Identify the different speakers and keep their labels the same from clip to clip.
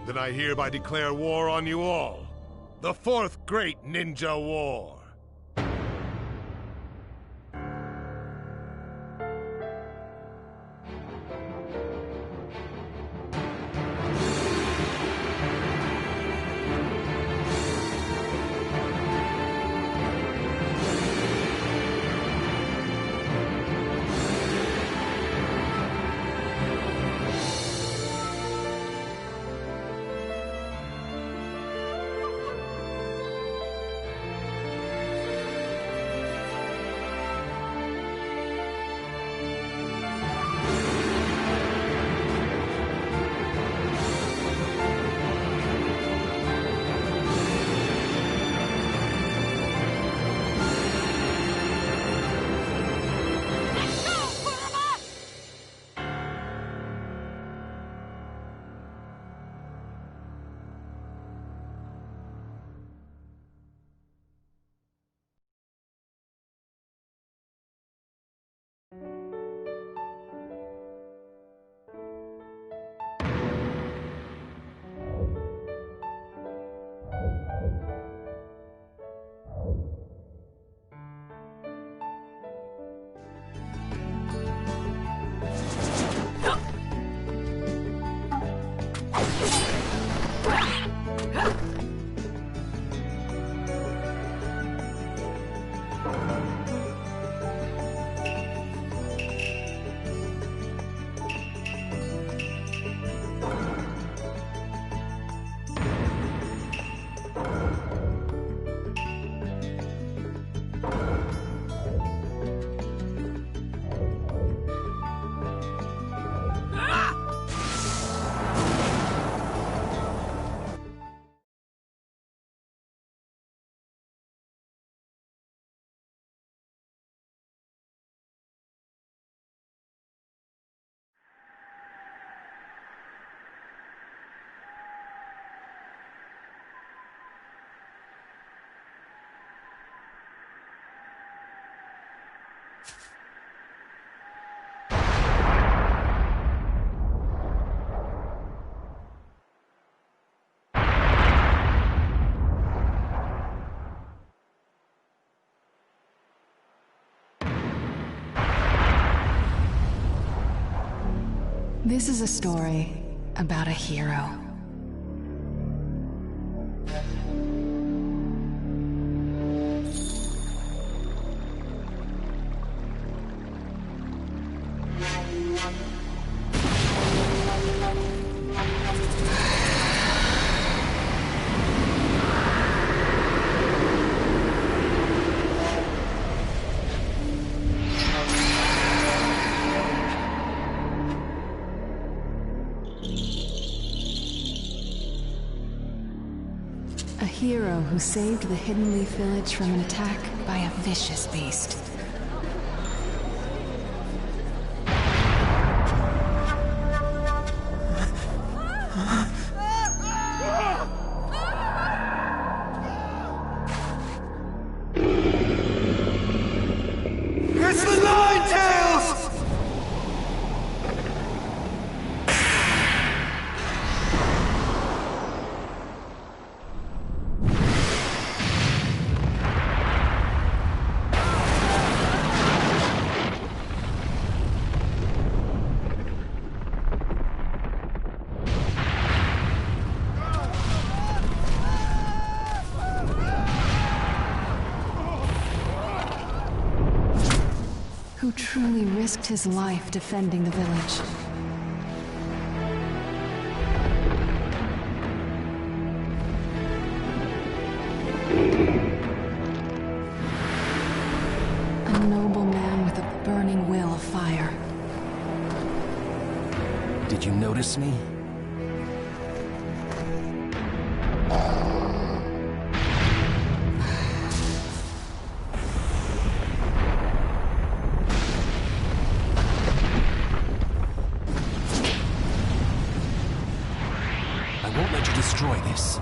Speaker 1: Then I hereby declare war on you all. The Fourth Great Ninja War.
Speaker 2: This is a story about a hero. A hero who saved the Hidden Leaf Village from an attack by a vicious beast.
Speaker 3: It's the Ninetales!
Speaker 2: Who truly risked his life defending the village. A noble man with a burning will of fire.
Speaker 4: Did you notice me? I won't let you destroy this.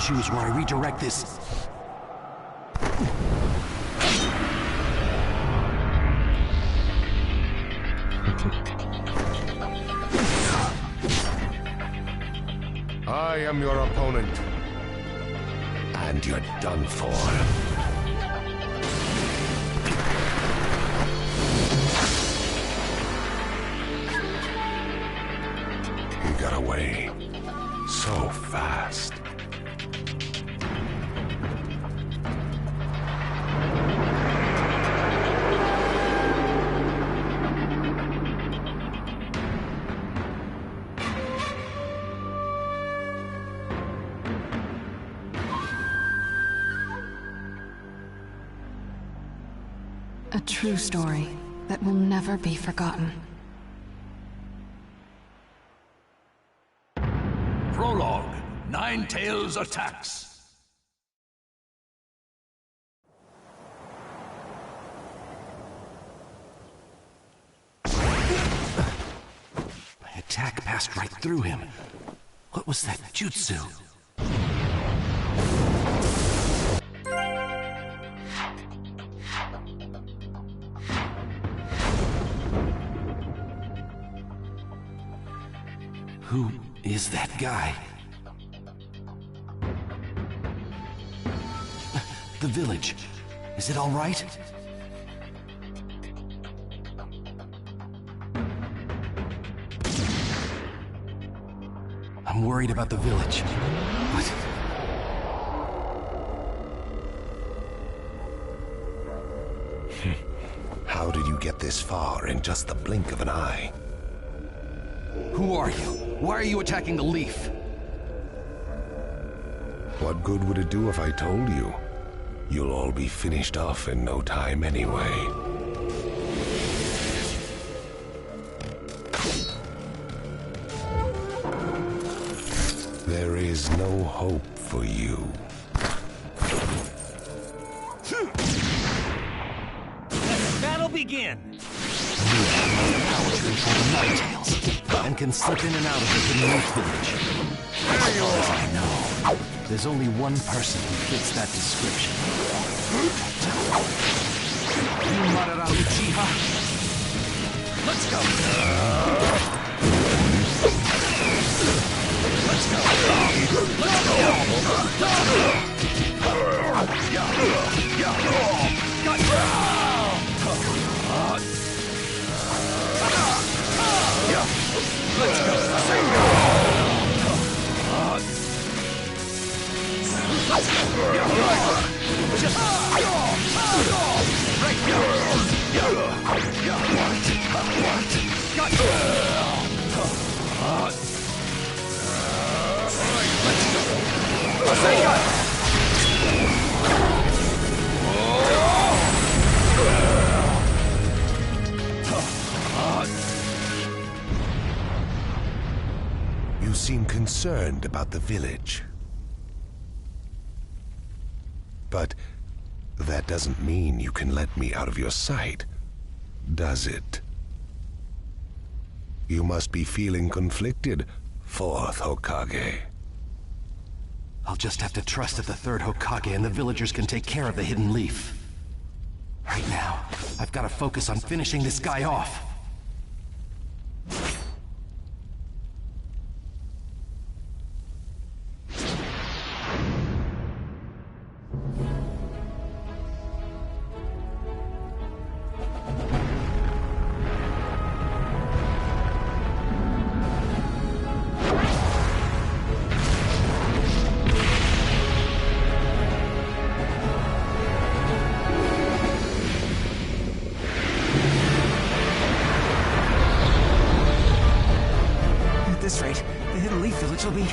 Speaker 4: choose where I redirect this.
Speaker 1: I am your opponent.
Speaker 4: And you're done for.
Speaker 1: He got away so fast.
Speaker 2: A true story that will never be forgotten.
Speaker 3: Prologue. Nine Tails attacks.
Speaker 4: My attack passed right through him. What was that jutsu? Who is that guy? The village. Is it all right? I'm worried about the village. But...
Speaker 1: How did you get this far in just the blink of an eye?
Speaker 4: Who are you? Why are you attacking the leaf?
Speaker 1: What good would it do if I told you? You'll all be finished off in no time anyway. There is no hope for you.
Speaker 3: Let the battle begin!
Speaker 4: Power to control the Nine Tails, and can slip in and out of the hidden leaf village.
Speaker 1: There you are!
Speaker 4: I know. There's only one person who fits that description. Marara Uchiha. Let's go! Let's go! Let's
Speaker 1: You seem concerned about the village. But that doesn't mean you can let me out of your sight, does it? You must be feeling conflicted, fourth Hokage.
Speaker 4: I'll just have to trust that the third Hokage and the villagers can take care of the hidden leaf. Right now, I've got to focus on finishing this guy off.
Speaker 5: At this rate, the hidden leaf village will be...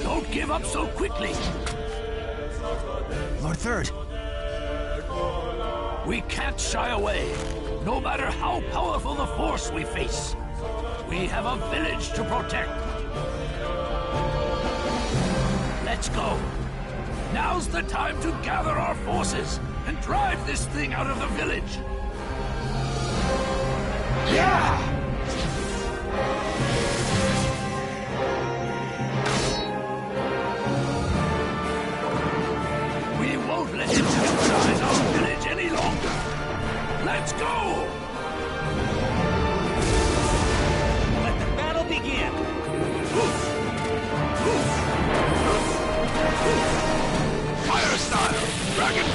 Speaker 3: Don't give up so quickly!
Speaker 5: Lord Third.
Speaker 3: We can't shy away, no matter how powerful the force we face. We have a village to protect. Let's go. Now's the time to gather our forces and drive this thing out of the village. Yeah! won't let him terrorize our village any longer. Let's go!
Speaker 5: Let the battle begin!
Speaker 3: Fire style! Dragon!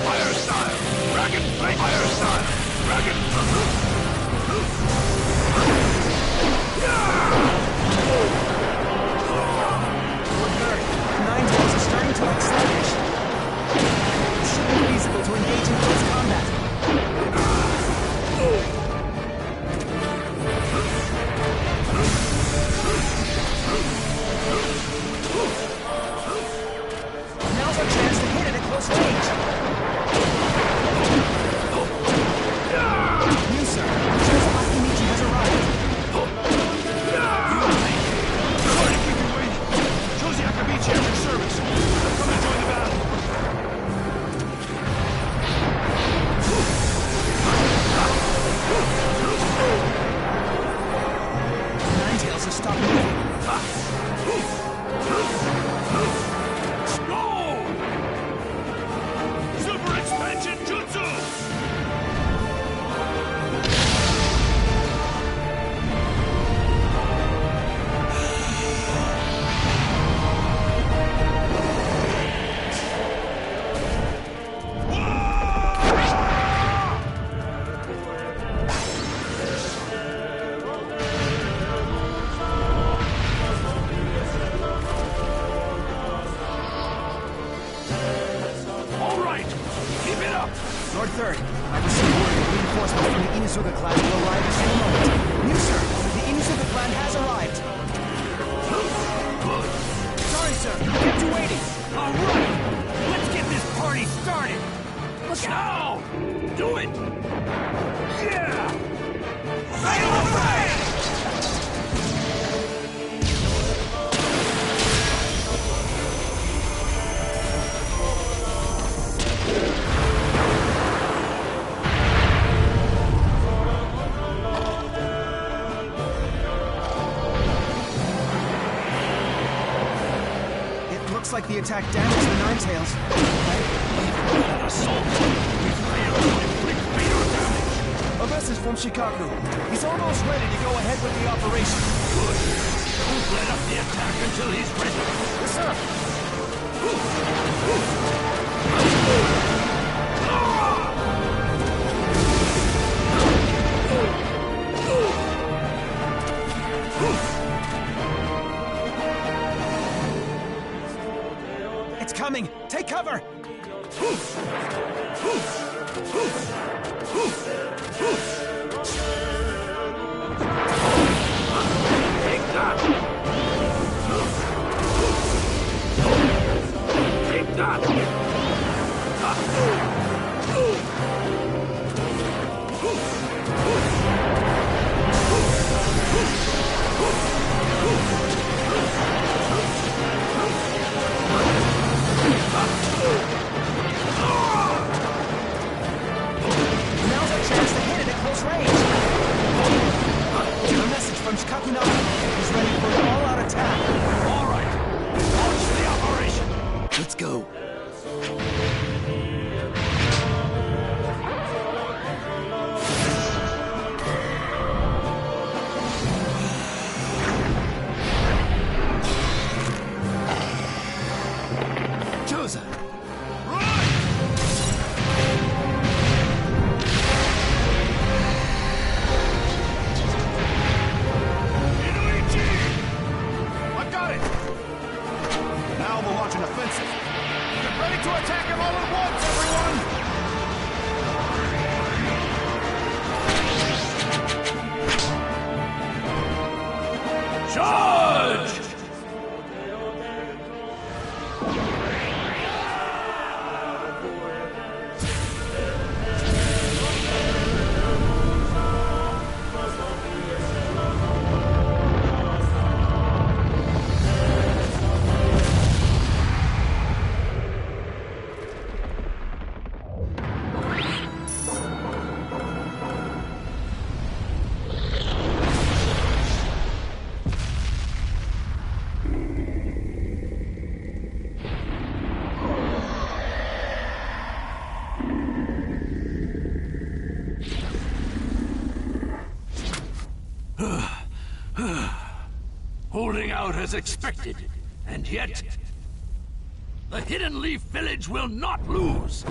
Speaker 3: Fire style! Dragon! Fire style! Dragon!
Speaker 5: Ninetales are starting to look sluggish. It should be feasible to engage in close combat. Now's our chance to hit it at close range. You, sir. Chosen Akimichi has arrived.
Speaker 3: Sorry to keep you waiting. Josie Akamichi at your service. Come and join the battle.
Speaker 5: Ninetales are stopping moving.
Speaker 3: Go! Super expansion jutsu! All right, keep it up!
Speaker 5: Lord Third, I received word that reinforcements from the Inuzuka clan will arrive in a moment. You, sir, the Inuzuka clan has arrived. Sorry, sir, I kept you waiting.
Speaker 3: All right, let's get this party started! Look out! Do it! Yeah! Sail away!
Speaker 5: It looks like the attack damaged the Ninetales.
Speaker 3: An assault! We failed to inflict fatal damage!
Speaker 5: A message from Shikaku. He's almost ready to go ahead with the operation.
Speaker 3: Good! Don't let up the attack until he's ready!
Speaker 5: Yes, sir. It's coming! Take cover!
Speaker 3: Take that! Take that!
Speaker 5: Now's our chance to hit it at close
Speaker 3: out as expected. And yet, the Hidden Leaf Village will not lose.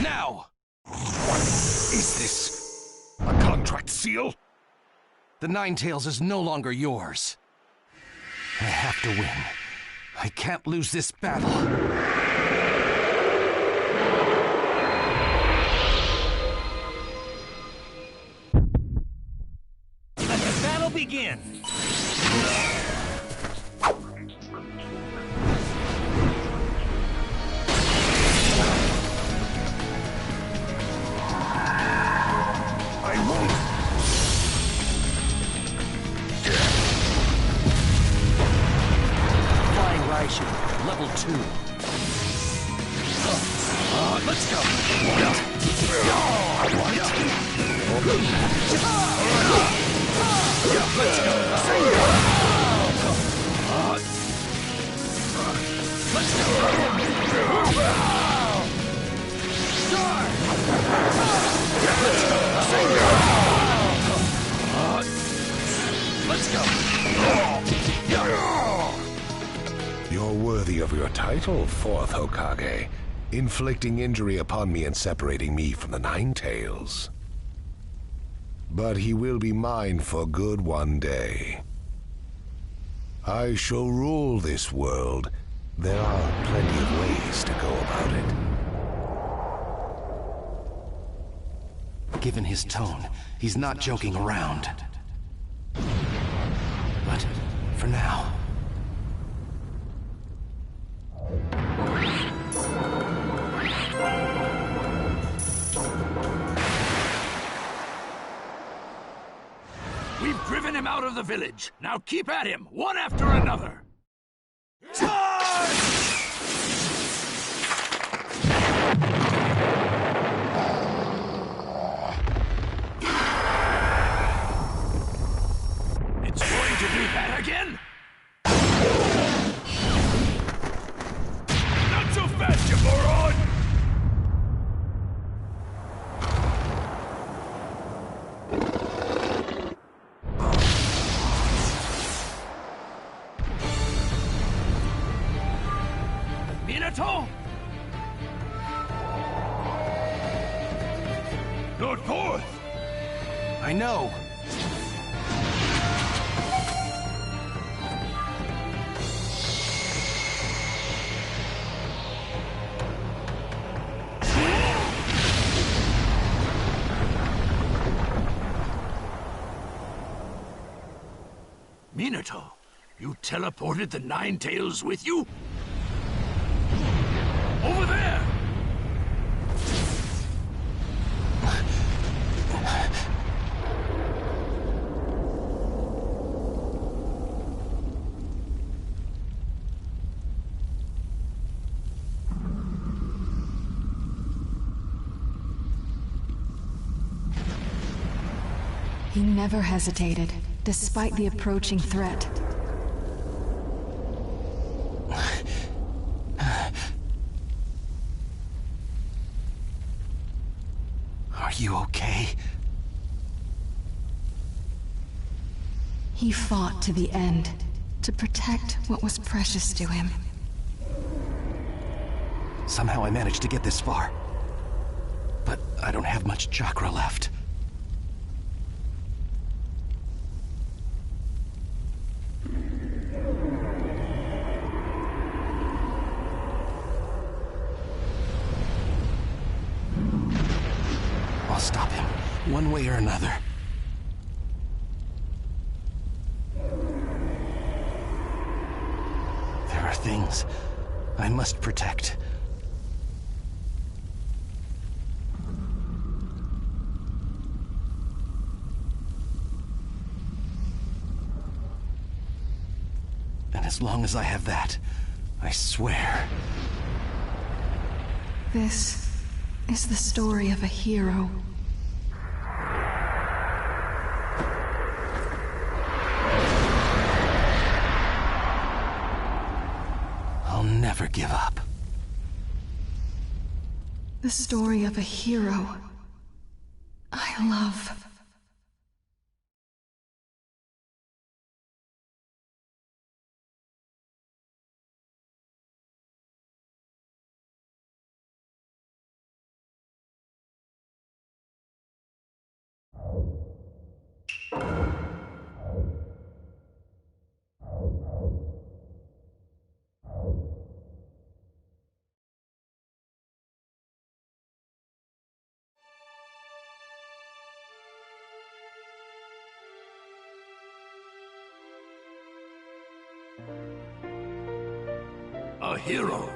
Speaker 4: Now!
Speaker 1: Is this a contract seal?
Speaker 4: The Ninetales is no longer yours. I have to win. I can't lose this battle.
Speaker 3: Let the battle begin!
Speaker 1: I won't.
Speaker 4: Flying Raiju, level 2. Let's go.
Speaker 1: You're worthy of your title, Fourth Hokage, inflicting injury upon me and separating me from the Ninetales. But he will be mine for good one day. I shall rule this world. There are plenty of ways to go about it.
Speaker 4: Given his tone, he's not joking around. But for now...
Speaker 3: We've driven him out of the village. Now keep at him, one after another. Charge! It's going to be that again? Not so fast, you moron! Minato? Lord Fourth!
Speaker 4: I know!
Speaker 3: Minato, you teleported the Ninetales with you? Over there!
Speaker 2: He never hesitated, despite the approaching threat.
Speaker 4: Are you okay?
Speaker 2: He fought to the end, to protect what was precious to him.
Speaker 4: Somehow I managed to get this far. But I don't have much chakra left. I'll stop him, one way or another. There are things I must protect. And as long as I have that, I swear...
Speaker 2: This is the story of a hero.
Speaker 4: I'll never give up.
Speaker 2: The story of a hero I love.
Speaker 3: A hero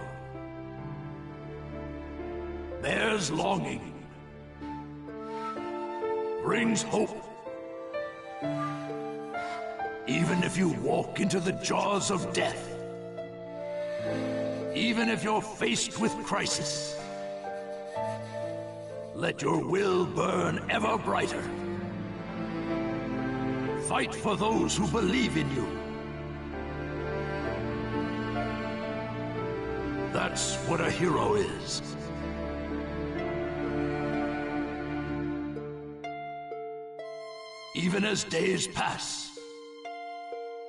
Speaker 3: bears longing, brings hope. Even if you walk into the jaws of death, even if you're faced with crisis, let your will burn ever brighter. Fight for those who believe in you. That's what a hero is. Even as days pass,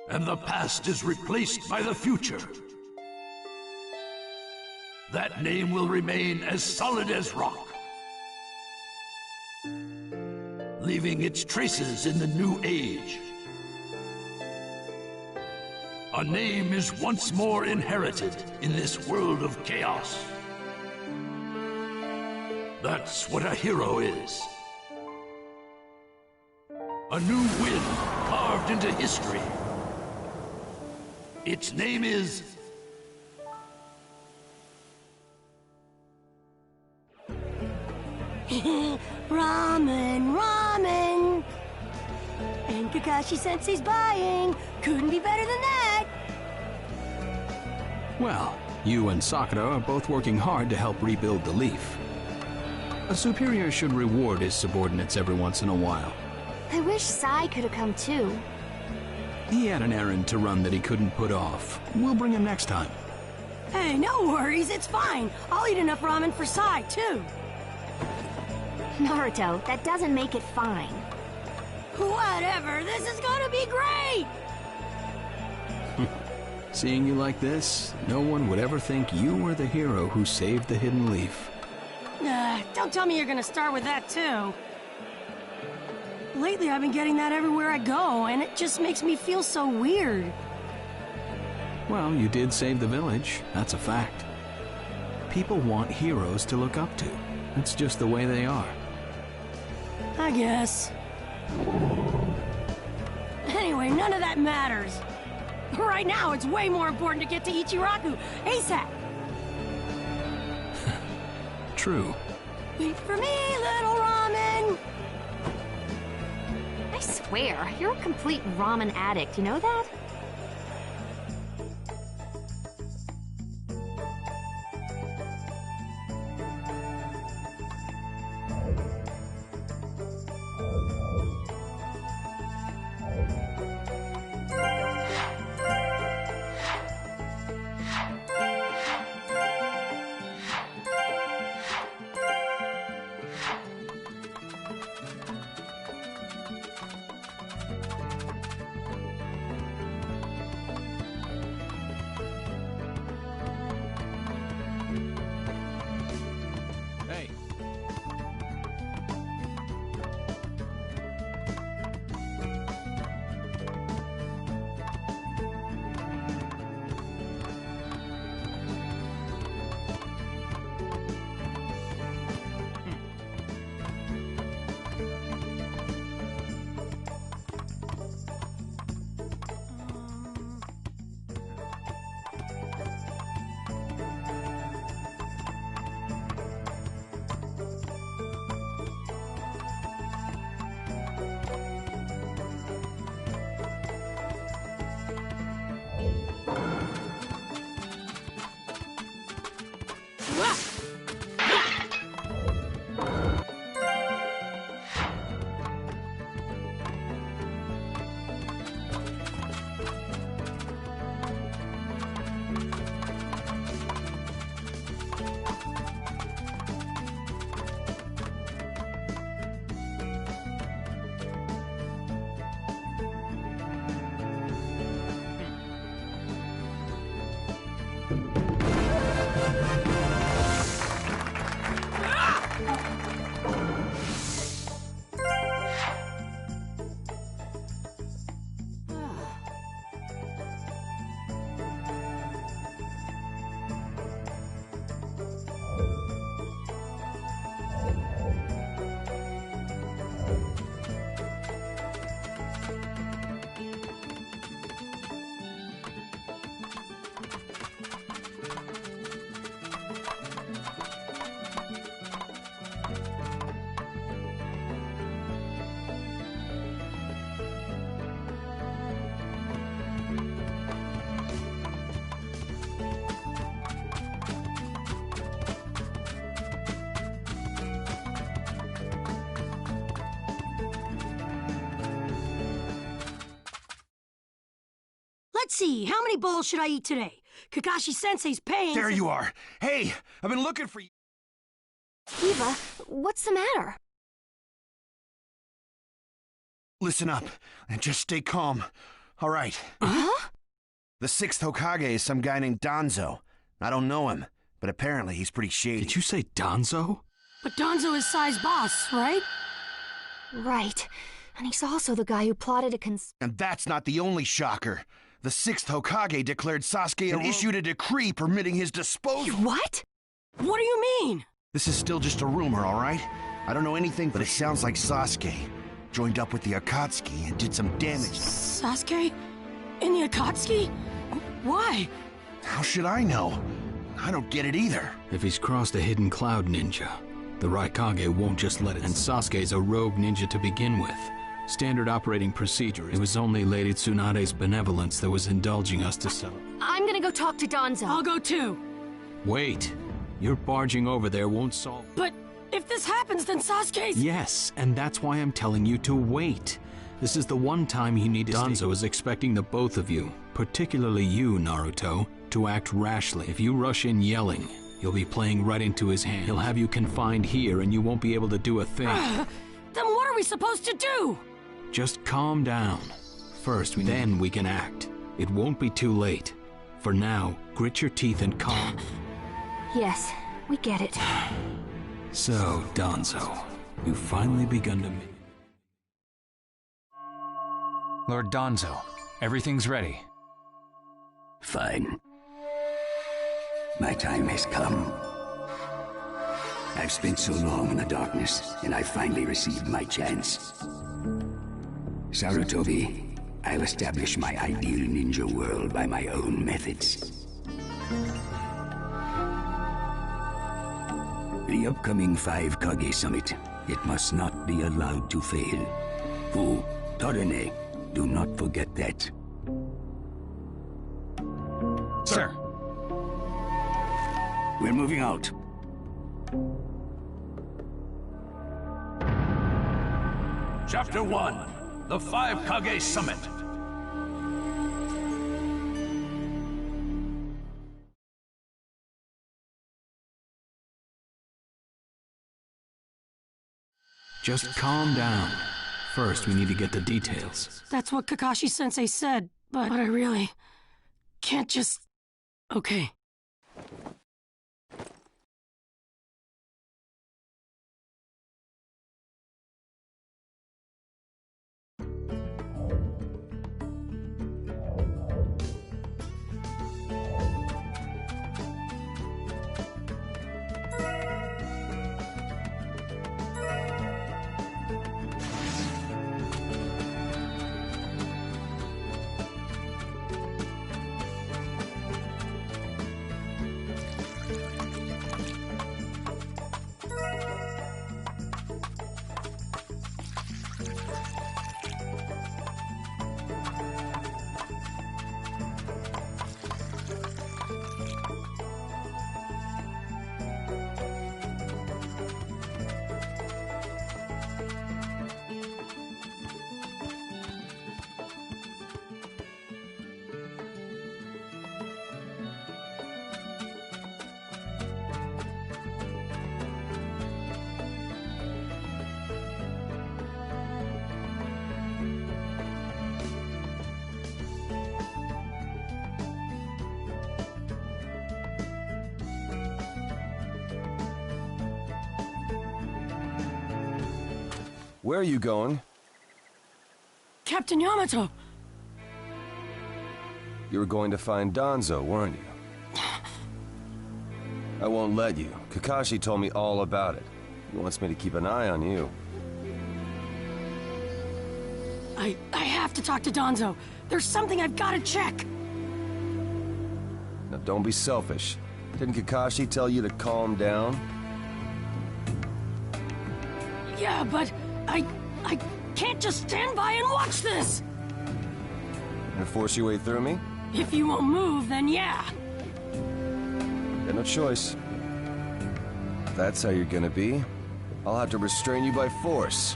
Speaker 3: and the past is replaced by the future, that name will remain as solid as rock, leaving its traces in the new age. A name is once more inherited in this world of chaos. That's what a hero is. A new wind carved into history. Its name is...
Speaker 6: Ramen, ramen! And Kakashi-sensei's buying! Couldn't be better than that!
Speaker 7: Well, you and Sakura are both working hard to help rebuild the Leaf. A superior should reward his subordinates every once in a while.
Speaker 6: I wish Sai could have come too.
Speaker 7: He had an errand to run that he couldn't put off. We'll bring him next time.
Speaker 6: Hey, no worries, it's fine. I'll eat enough ramen for Sai too. Naruto, that doesn't make it fine. Whatever, this is gonna be great!
Speaker 7: Seeing you like this, no one would ever think you were the hero who saved the Hidden Leaf.
Speaker 6: Don't tell me you're gonna start with that too. Lately I've been getting that everywhere I go, and it just makes me feel so weird.
Speaker 7: Well, you did save the village, that's a fact. People want heroes to look up to. It's just the way they are.
Speaker 6: I guess. Anyway, none of that matters. Right now, it's way more important to get to Ichiraku ASAP.
Speaker 7: True.
Speaker 6: Wait for me, little ramen!
Speaker 8: I swear, you're a complete ramen addict, you know that?
Speaker 6: Let's see, how many bowls should I eat today? Kakashi-sensei's paying...
Speaker 3: There you are. Hey, I've been looking for you.
Speaker 8: Eva, what's the matter?
Speaker 3: Listen up, and just stay calm. All right.
Speaker 8: Huh?
Speaker 3: The 6th Hokage is some guy named Danzo. I don't know him, but apparently he's pretty shady.
Speaker 7: Did you say Danzo?
Speaker 6: But Danzo is Sai's boss, right?
Speaker 8: Right. And he's also the guy who plotted a
Speaker 3: And that's not the only shocker. The 6th Hokage declared Sasuke and issued a decree permitting his disposal.
Speaker 8: What?
Speaker 6: What do you mean?
Speaker 3: This is still just a rumor, all right? I don't know anything, but it sounds like Sasuke joined up with the Akatsuki and did some damage.
Speaker 6: Sasuke? In the Akatsuki? Why?
Speaker 3: How should I know? I don't get it either.
Speaker 7: If he's crossed a hidden cloud ninja, the Raikage won't just let it. And Sasuke's a rogue ninja to begin with. Standard operating procedure. It was only Lady Tsunade's benevolence that was indulging us to settle.
Speaker 8: I'm gonna go talk to Danzo.
Speaker 6: I'll go too.
Speaker 7: Wait. Your barging over there won't solve...
Speaker 6: But if this happens, then Sasuke's...
Speaker 7: Yes, and that's why I'm telling you to wait. This is the one time you need to... Danzo is expecting the both of you, particularly you, Naruto, to act rashly. If you rush in yelling, you'll be playing right into his hand. He'll have you confined here and you won't be able to do a thing.
Speaker 6: Then what are we supposed to do?
Speaker 7: Just calm down. First, then we can act. It won't be too late. For now, grit your teeth and calm.
Speaker 8: Yes, we get it.
Speaker 7: So, Danzo, you've finally begun to...
Speaker 5: Lord Danzo, everything's ready.
Speaker 9: Fine. My time has come. I've spent so long in the darkness, and I finally received my chance. Sarutobi, I'll establish my ideal ninja world by my own methods. The upcoming 5 Kage Summit, it must not be allowed to fail. Fu, Torene, do not forget that.
Speaker 5: Sir.
Speaker 9: We're moving out.
Speaker 3: Chapter 1. The 5 Kage Summit.
Speaker 7: Just calm down. First, we need to get the details.
Speaker 6: That's what Kakashi-sensei said, but I really can't just... Okay.
Speaker 10: Where are you going?
Speaker 6: Captain Yamato!
Speaker 10: You were going to find Danzo, weren't you? I won't let you. Kakashi told me all about it. He wants me to keep an eye on you.
Speaker 6: I have to talk to Danzo. There's something I've got to check.
Speaker 10: Now don't be selfish. Didn't Kakashi tell you to calm down?
Speaker 6: Yeah, but I can't just stand by and watch this!
Speaker 10: Gonna force your way through me?
Speaker 6: If you won't move, then yeah.
Speaker 10: Got no choice. If that's how you're gonna be, I'll have to restrain you by force.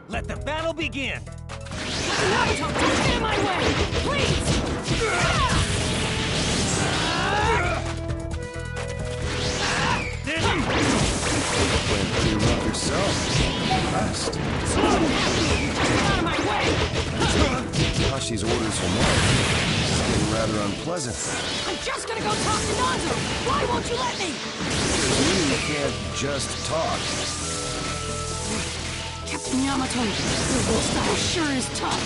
Speaker 3: Let the battle begin!
Speaker 6: Naruto, don't get in my way! Please!
Speaker 10: Playing pretty rough yourself. Fast.
Speaker 6: Get out of my way!
Speaker 10: Kakashi's orders for more. This is getting rather unpleasant.
Speaker 6: I'm just gonna go talk to Danzo! Why won't you let me?
Speaker 10: You can't just talk.
Speaker 6: Captain Yamato, your will style sure is tough.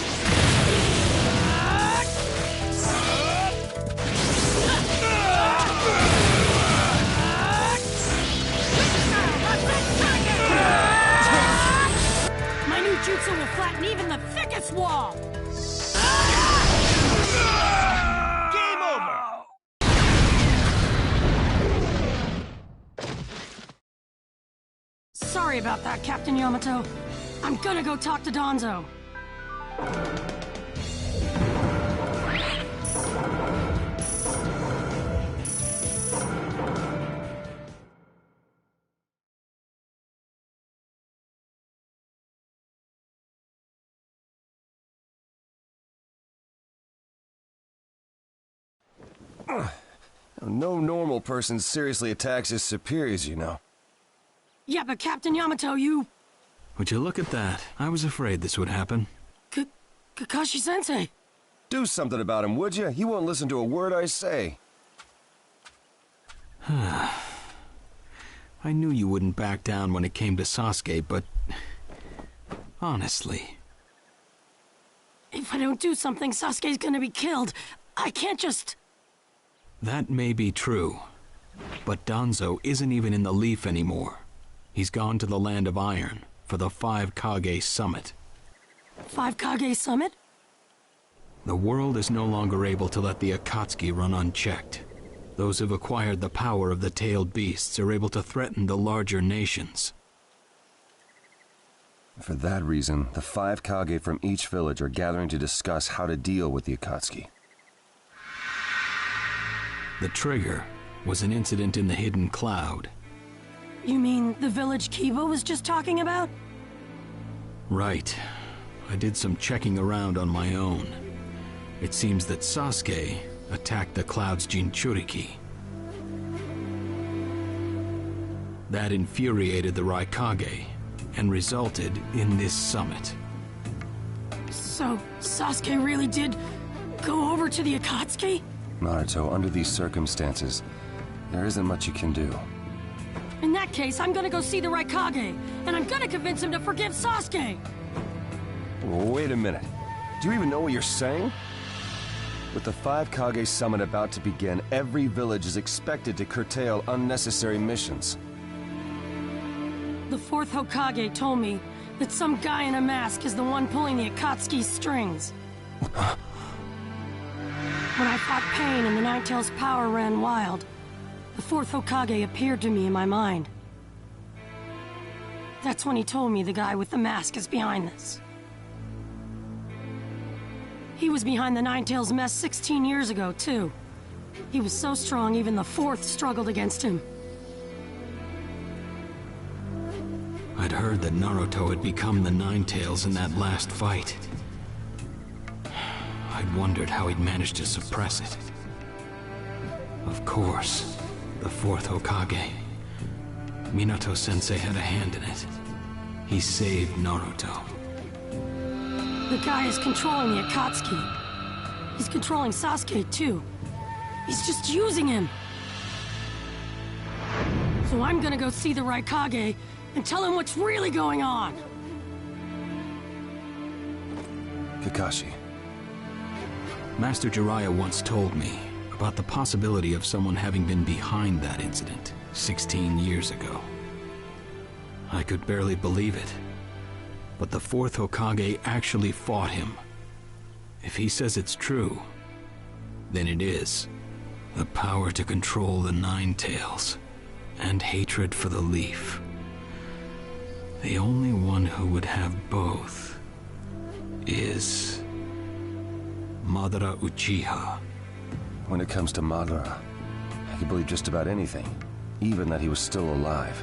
Speaker 6: My new jutsu will flatten even the thickest wall!
Speaker 3: Game over!
Speaker 6: Sorry about that, Captain Yamato. I'm gonna go talk to Danzo.
Speaker 10: No normal person seriously attacks his superiors, you know.
Speaker 6: Yeah, but Captain Yamato, you...
Speaker 7: Would you look at that? I was afraid this would happen.
Speaker 6: Kakashi-sensei.
Speaker 10: Do something about him, would you? He won't listen to a word I say.
Speaker 7: I knew you wouldn't back down when it came to Sasuke, but... honestly...
Speaker 6: If I don't do something, Sasuke's gonna be killed. I can't just...
Speaker 7: That may be true. But Danzo isn't even in the Leaf anymore. He's gone to the Land of Iron for the 5 Kage Summit.
Speaker 6: 5 Kage Summit?
Speaker 7: The world is no longer able to let the Akatsuki run unchecked. Those who've acquired the power of the tailed beasts are able to threaten the larger nations.
Speaker 10: For that reason, the 5 Kage from each village are gathering to discuss how to deal with the Akatsuki.
Speaker 7: The trigger was an incident in the Hidden Cloud.
Speaker 6: You mean the village Kiba was just talking about?
Speaker 7: Right. I did some checking around on my own. It seems that Sasuke attacked the Cloud's Jinchuriki. That infuriated the Raikage and resulted in this summit.
Speaker 6: So, Sasuke really did go over to the Akatsuki?
Speaker 10: Naruto, under these circumstances, there isn't much you can do.
Speaker 6: In that case, I'm gonna go see the Raikage, and I'm gonna convince him to forgive Sasuke!
Speaker 10: Wait a minute. Do you even know what you're saying? With the 5 Kage summit about to begin, every village is expected to curtail unnecessary missions.
Speaker 6: The 4th Hokage told me that some guy in a mask is the one pulling the Akatsuki's strings. When I fought Pain and the Ninetales' power ran wild, the 4th Hokage appeared to me in my mind. That's when he told me the guy with the mask is behind this. He was behind the Ninetales' mess 16 years ago, too. He was so strong, even the 4th struggled against him.
Speaker 7: I'd heard that Naruto had become the Ninetales in that last fight. I'd wondered how he'd managed to suppress it. Of course, the 4th Hokage. Minato-sensei had a hand in it. He saved Naruto.
Speaker 6: The guy is controlling the Akatsuki. He's controlling Sasuke, too. He's just using him. So I'm gonna go see the Raikage and tell him what's really going on.
Speaker 10: Kakashi.
Speaker 7: Master Jiraiya once told me about the possibility of someone having been behind that incident 16 years ago. I could barely believe it. But the 4th Hokage actually fought him. If he says it's true, then it is. The power to control the Ninetales, and hatred for the Leaf. The only one who would have both is Madara Uchiha.
Speaker 10: When it comes to Madara, I can believe just about anything, even that he was still alive.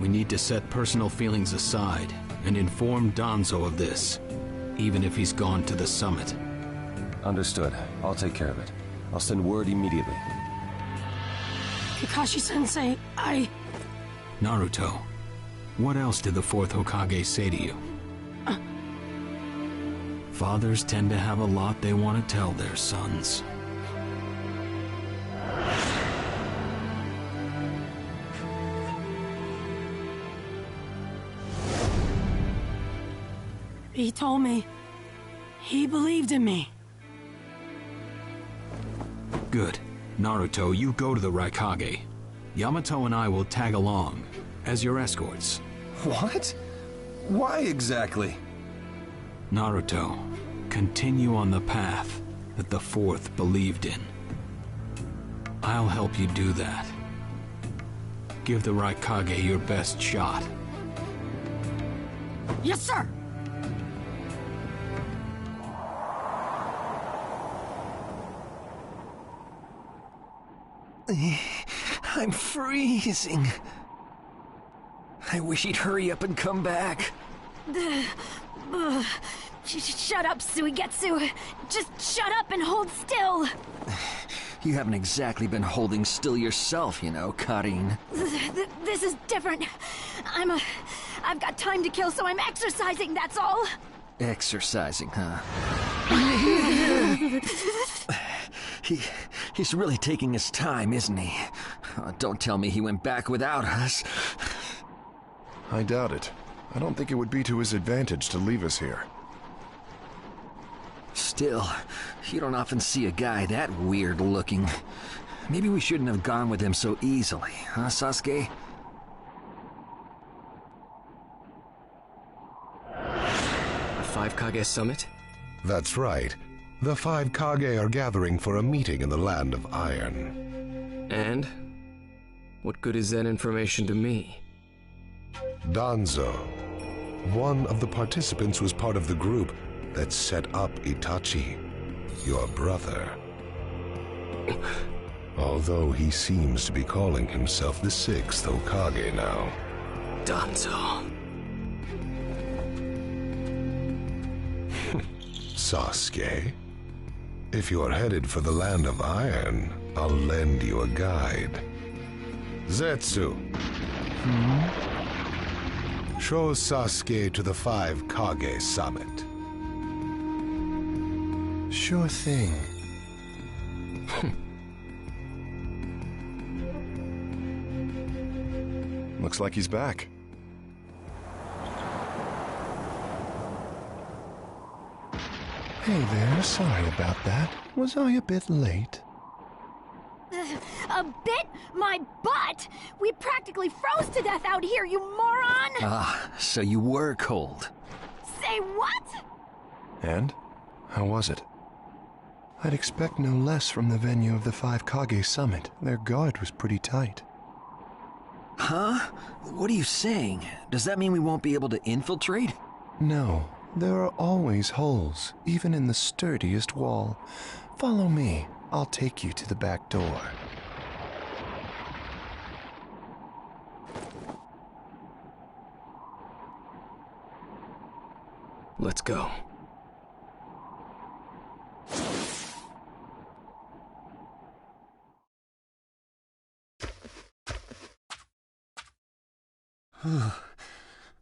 Speaker 7: We need to set personal feelings aside and inform Danzo of this, even if he's gone to the summit.
Speaker 10: Understood. I'll take care of it. I'll send word immediately.
Speaker 6: Kakashi-sensei,
Speaker 7: Naruto, what else did the fourth Hokage say to you? Fathers tend to have a lot they want to tell their sons.
Speaker 6: He told me he believed in me.
Speaker 7: Good. Naruto, you go to the Raikage. Yamato and I will tag along as your escorts.
Speaker 10: What? Why exactly?
Speaker 7: Naruto, continue on the path that the fourth believed in. I'll help you do that. Give the Raikage your best shot.
Speaker 6: Yes, sir!
Speaker 5: I'm freezing. I wish he'd hurry up and come back.
Speaker 8: Shut up, Suigetsu. Just shut up and hold still.
Speaker 5: You haven't exactly been holding still yourself, you know, Karin.
Speaker 8: This is different. I've got time to kill, so I'm exercising, that's all.
Speaker 5: Exercising, huh? He's really taking his time, isn't he? Oh, don't tell me he went back without us.
Speaker 11: I doubt it. I don't think it would be to his advantage to leave us here.
Speaker 5: Still, you don't often see a guy that weird looking. Maybe we shouldn't have gone with him so easily, huh, Sasuke?
Speaker 12: A 5 Kage summit?
Speaker 1: That's right. The 5 Kage are gathering for a meeting in the Land of Iron.
Speaker 12: And? What good is that information to me?
Speaker 1: Danzo, one of the participants, was part of the group that set up Itachi, your brother. Although he seems to be calling himself the 6th Hokage now.
Speaker 12: Danzo.
Speaker 1: Sasuke, if you're headed for the Land of Iron, I'll lend you a guide. Zetsu. Show Sasuke to the 5 Kage summit.
Speaker 11: Sure thing. Looks like he's back. Hey there, sorry about that. Was I a bit late?
Speaker 8: A bit? My butt! We practically froze to death out here, you moron!
Speaker 5: Ah, so you were cold.
Speaker 8: Say what?
Speaker 11: And? How was it? I'd expect no less from the venue of the 5 Kage summit. Their guard was pretty tight.
Speaker 5: Huh? What are you saying? Does that mean we won't be able to infiltrate?
Speaker 11: No, there are always holes, even in the sturdiest wall. Follow me. I'll take you to the back door.
Speaker 12: Let's go.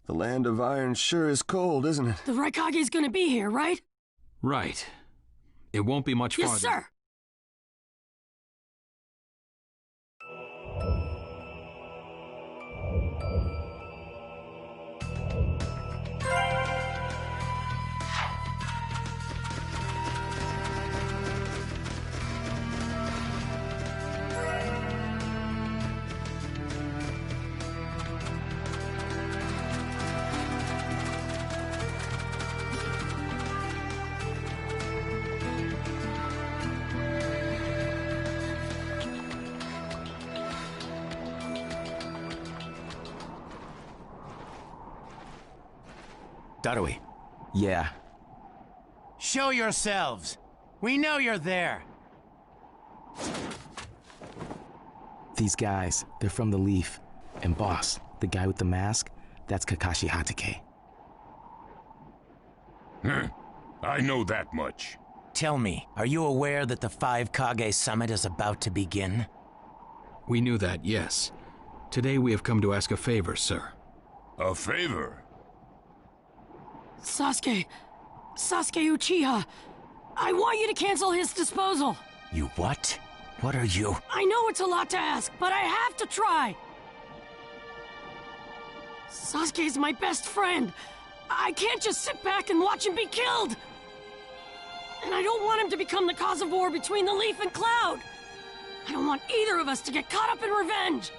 Speaker 10: The Land of Iron sure is cold, isn't it?
Speaker 6: The Raikage's gonna be here, right?
Speaker 7: Right. It won't be much farther.
Speaker 6: Yes, sir!
Speaker 4: Darui. Yeah.
Speaker 13: Show yourselves. We know you're there.
Speaker 14: These guys, they're from the Leaf. And boss,
Speaker 5: The guy with the mask? That's Kakashi Hatake.
Speaker 3: I know that much.
Speaker 13: Tell me, are you aware that the 5 Kage Summit is about to begin?
Speaker 7: We knew that, yes. Today we have come to ask a favor, sir.
Speaker 3: A favor?
Speaker 6: Sasuke Uchiha, I want you to cancel his disposal.
Speaker 13: You what? What are you?
Speaker 6: I know it's a lot to ask, but I have to try. Sasuke's my best friend. I can't just sit back and watch him be killed. And I don't want him to become the cause of war between the Leaf and Cloud. I don't want either of us to get caught up in revenge.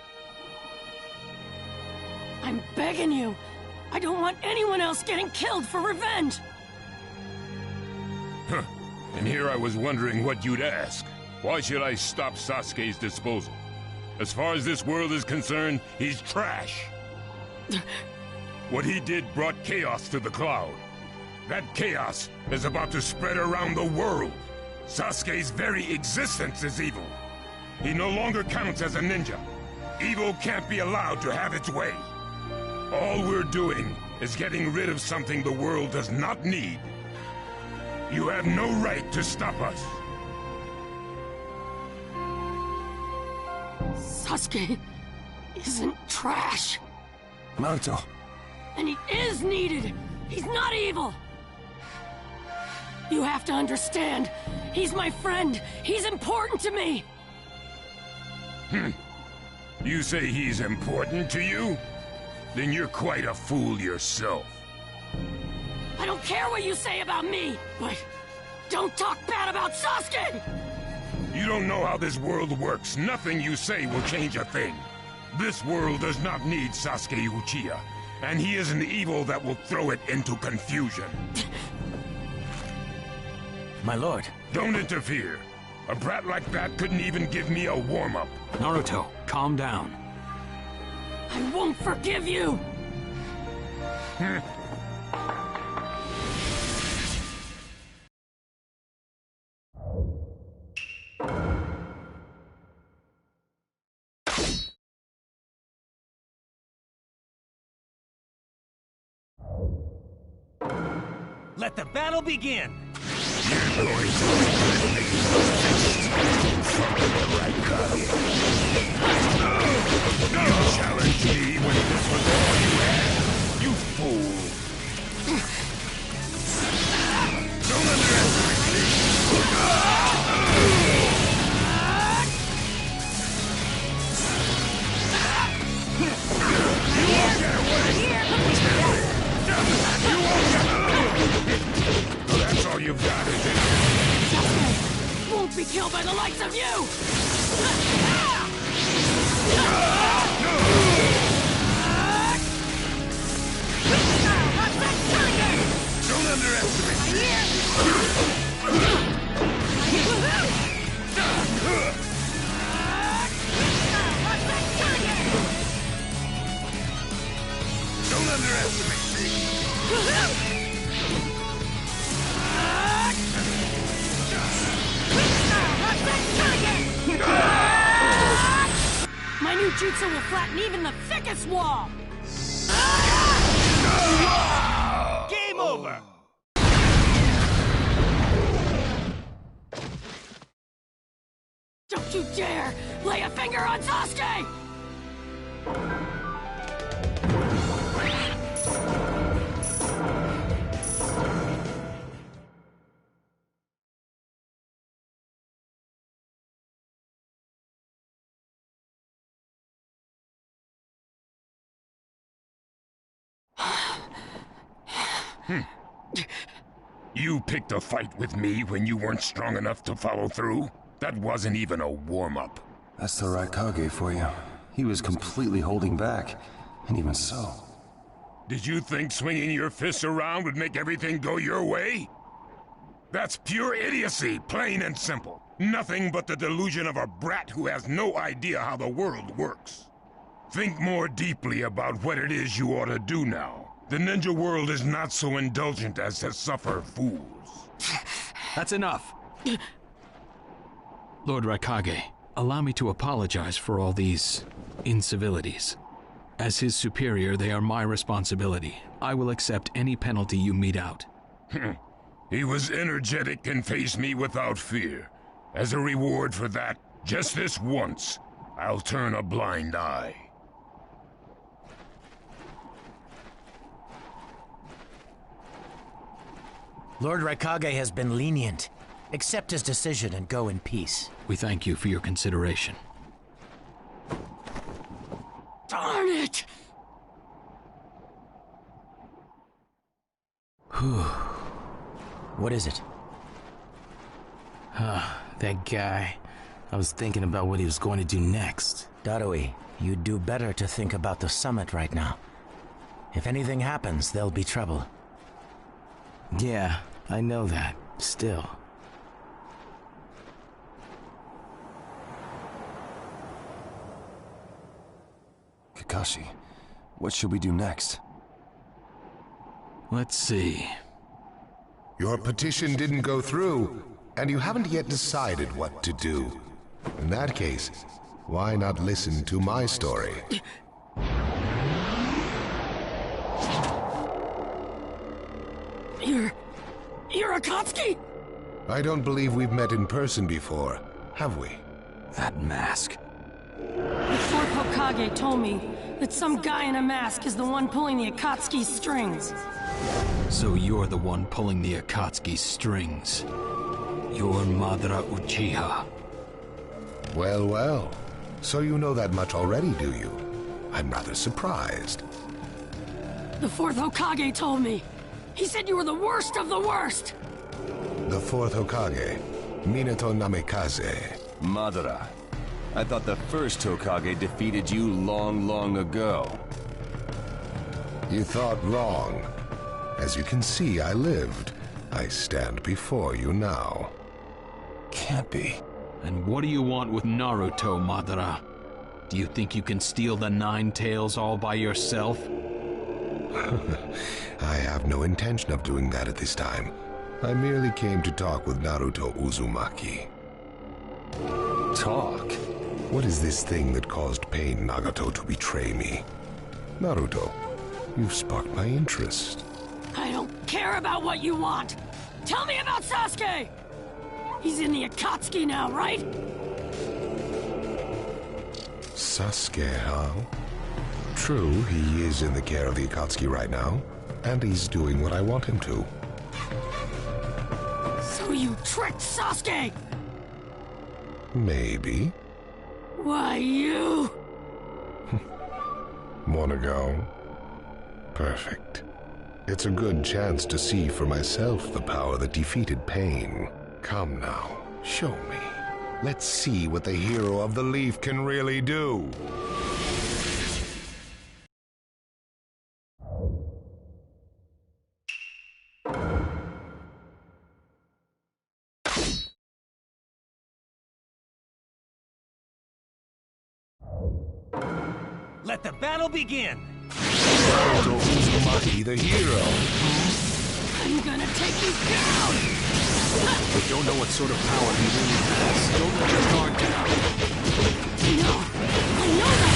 Speaker 6: I'm begging you. I don't want anyone else getting killed for revenge.
Speaker 3: Huh. And here I was wondering what you'd ask. Why should I stop Sasuke's disposal? As far as this world is concerned, he's trash. What he did brought chaos to the Cloud. That chaos is about to spread around the world. Sasuke's very existence is evil. He no longer counts as a ninja. Evil can't be allowed to have its way. All we're doing is getting rid of something the world does not need. You have no right to stop us.
Speaker 6: Sasuke isn't trash.
Speaker 10: Naruto.
Speaker 6: And he is needed. He's not evil. You have to understand. He's my friend. He's important to me.
Speaker 3: You say he's important to you? Then you're quite a fool yourself.
Speaker 6: I don't care what you say about me, but don't talk bad about Sasuke!
Speaker 3: You don't know how this world works. Nothing you say will change a thing. This world does not need Sasuke Uchiha, and he is an evil that will throw it into confusion.
Speaker 13: My lord.
Speaker 3: Don't interfere. A brat like that couldn't even give me a warm-up.
Speaker 7: Naruto, calm down.
Speaker 6: I won't forgive you!
Speaker 13: Let the battle begin!
Speaker 3: You're going to You challenged me when this was all you had? You fool! Don't underestimate me! You won't get away! You won't get away! Oh, that's all you've got, is it?
Speaker 6: Sasuke won't be killed by the likes of you!
Speaker 3: Don't underestimate me! Don't underestimate me!
Speaker 6: My new jutsu will flatten even the thickest wall!
Speaker 13: Game over!
Speaker 6: Don't you dare lay a finger on Sasuke!
Speaker 3: You picked a fight with me when you weren't strong enough to follow through? That wasn't even a warm-up.
Speaker 10: That's the Raikage for you. He was completely holding back, and even so.
Speaker 3: Did you think swinging your fists around would make everything go your way? That's pure idiocy, plain and simple. Nothing but the delusion of a brat who has no idea how the world works. Think more deeply about what it is you ought to do now. The ninja world is not so indulgent as to suffer fools.
Speaker 7: That's enough. Lord Raikage, allow me to apologize for all these incivilities. As his superior, they are my responsibility. I will accept any penalty you mete out.
Speaker 3: He was energetic and faced me without fear. As a reward for that, just this once, I'll turn a blind eye.
Speaker 13: Lord Raikage has been lenient. Accept his decision and go in peace.
Speaker 7: We thank you for your consideration.
Speaker 6: Darn it!
Speaker 13: What is it?
Speaker 14: That guy. I was thinking about what he was going to do next.
Speaker 13: Darui, you'd do better to think about the summit right now. If anything happens, there'll be trouble.
Speaker 14: Yeah, I know that. Still.
Speaker 10: Kakashi, what should we do next?
Speaker 7: Let's see.
Speaker 1: Your petition didn't go through, and you haven't yet decided what to do. In that case, why not listen to my story?
Speaker 6: You're Akatsuki?
Speaker 1: I don't believe we've met in person before, have we?
Speaker 7: That mask.
Speaker 6: The fourth Hokage told me that some guy in a mask is the one pulling the Akatsuki's strings.
Speaker 7: So you're the one pulling the Akatsuki's strings. You're Madara Uchiha.
Speaker 1: Well, well. So you know that much already, do you? I'm rather surprised.
Speaker 6: The fourth Hokage told me. He said you were the worst of the worst.
Speaker 1: The fourth Hokage, Minato Namikaze.
Speaker 10: Madara. I thought the first Hokage defeated you long, long ago.
Speaker 1: You thought wrong. As you can see, I lived. I stand before you now.
Speaker 10: Can't be.
Speaker 7: And what do you want with Naruto, Madara? Do you think you can steal the Nine Tails all by yourself?
Speaker 1: I have no intention of doing that at this time. I merely came to talk with Naruto Uzumaki.
Speaker 10: Talk?
Speaker 1: What is this thing that caused Pain Nagato to betray me? Naruto, you've sparked my interest.
Speaker 6: I don't care about what you want. Tell me about Sasuke! He's in the Akatsuki now, right?
Speaker 1: Sasuke, huh? True, he is in the care of the Akatsuki right now, and he's doing what I want him to.
Speaker 6: So you tricked Sasuke!
Speaker 1: Maybe.
Speaker 6: Why, you...
Speaker 1: Wanna go? Perfect. It's a good chance to see for myself the power that defeated Pain. Come now, show me. Let's see what the hero of the leaf can really do.
Speaker 5: Let the battle begin!
Speaker 1: Naruto Uzumaki, the hero.
Speaker 6: I'm gonna take you down!
Speaker 7: We don't know what sort of power he really has. Don't let your guard down.
Speaker 6: No, I know that!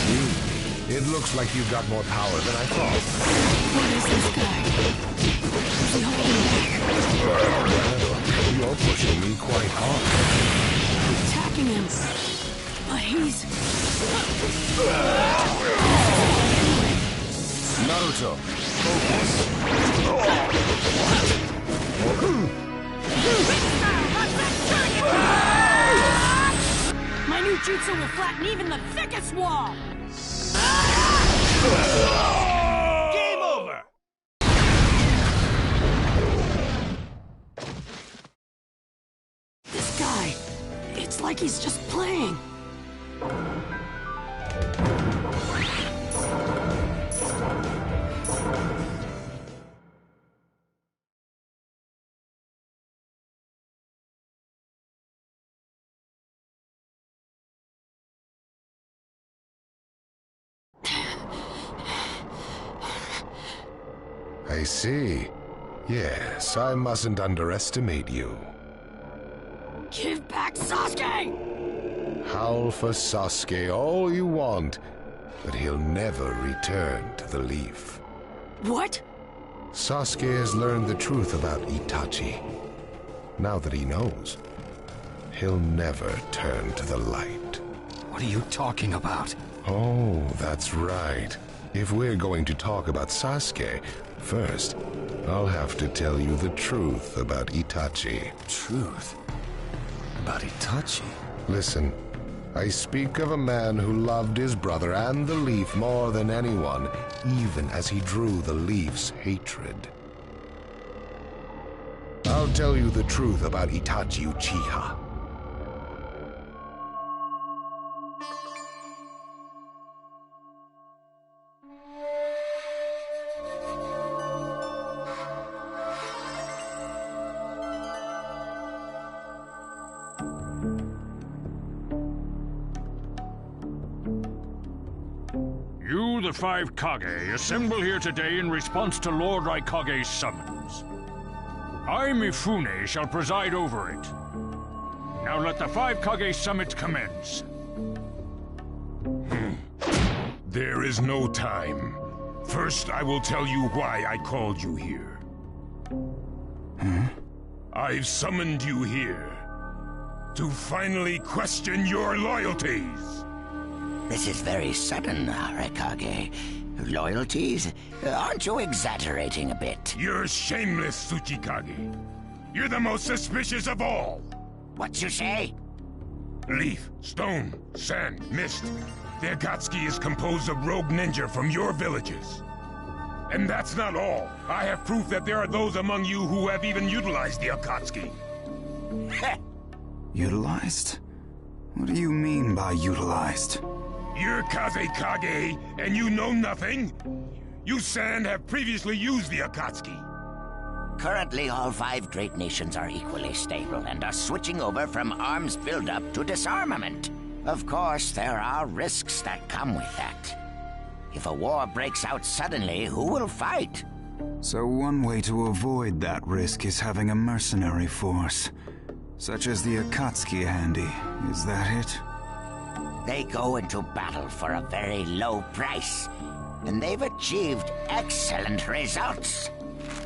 Speaker 1: See? It looks like you've got more power than I thought.
Speaker 6: What is this guy? Is he holding back?
Speaker 1: Well, you're pushing me quite hard.
Speaker 6: I'm attacking him. But he's...
Speaker 10: Naruto, focus.
Speaker 6: My new jutsu will flatten even the thickest wall!
Speaker 5: Game over!
Speaker 6: This guy, it's like he's just playing.
Speaker 1: I see. Yes, I mustn't underestimate you.
Speaker 6: Give back Sasuke!
Speaker 1: Howl for Sasuke all you want, that he'll never return to the Leaf.
Speaker 6: What?
Speaker 1: Sasuke has learned the truth about Itachi. Now that he knows, he'll never turn to the light.
Speaker 4: What are you talking about?
Speaker 1: Oh, that's right. If we're going to talk about Sasuke, first, I'll have to tell you the truth about Itachi.
Speaker 4: Truth? About Itachi?
Speaker 1: Listen, I speak of a man who loved his brother and the Leaf more than anyone, even as he drew the Leaf's hatred. I'll tell you the truth about Itachi Uchiha.
Speaker 15: You, the 5 Kage, assemble here today in response to Lord Raikage's summons. I, Mifune, shall preside over it. Now let the 5 Kage summit commence.
Speaker 3: There is no time. First, I will tell you why I called you here. I've summoned you here to finally question your loyalties.
Speaker 16: This is very sudden, Raikage. Loyalties? Aren't you exaggerating a bit?
Speaker 3: You're shameless, Tsuchikage. You're the most suspicious of all.
Speaker 16: What you say?
Speaker 3: Leaf, stone, sand, mist. The Akatsuki is composed of rogue ninja from your villages. And that's not all. I have proof that there are those among you who have even utilized the Akatsuki.
Speaker 17: Utilized? What do you mean by utilized?
Speaker 3: You're Kazekage, and you know nothing? You Sand have previously used the Akatsuki.
Speaker 16: Currently, all 5 great nations are equally stable and are switching over from arms buildup to disarmament. Of course, there are risks that come with that. If a war breaks out suddenly, who will fight?
Speaker 17: So one way to avoid that risk is having a mercenary force, such as the Akatsuki handy. Is that it?
Speaker 16: They go into battle for a very low price, and they've achieved excellent results.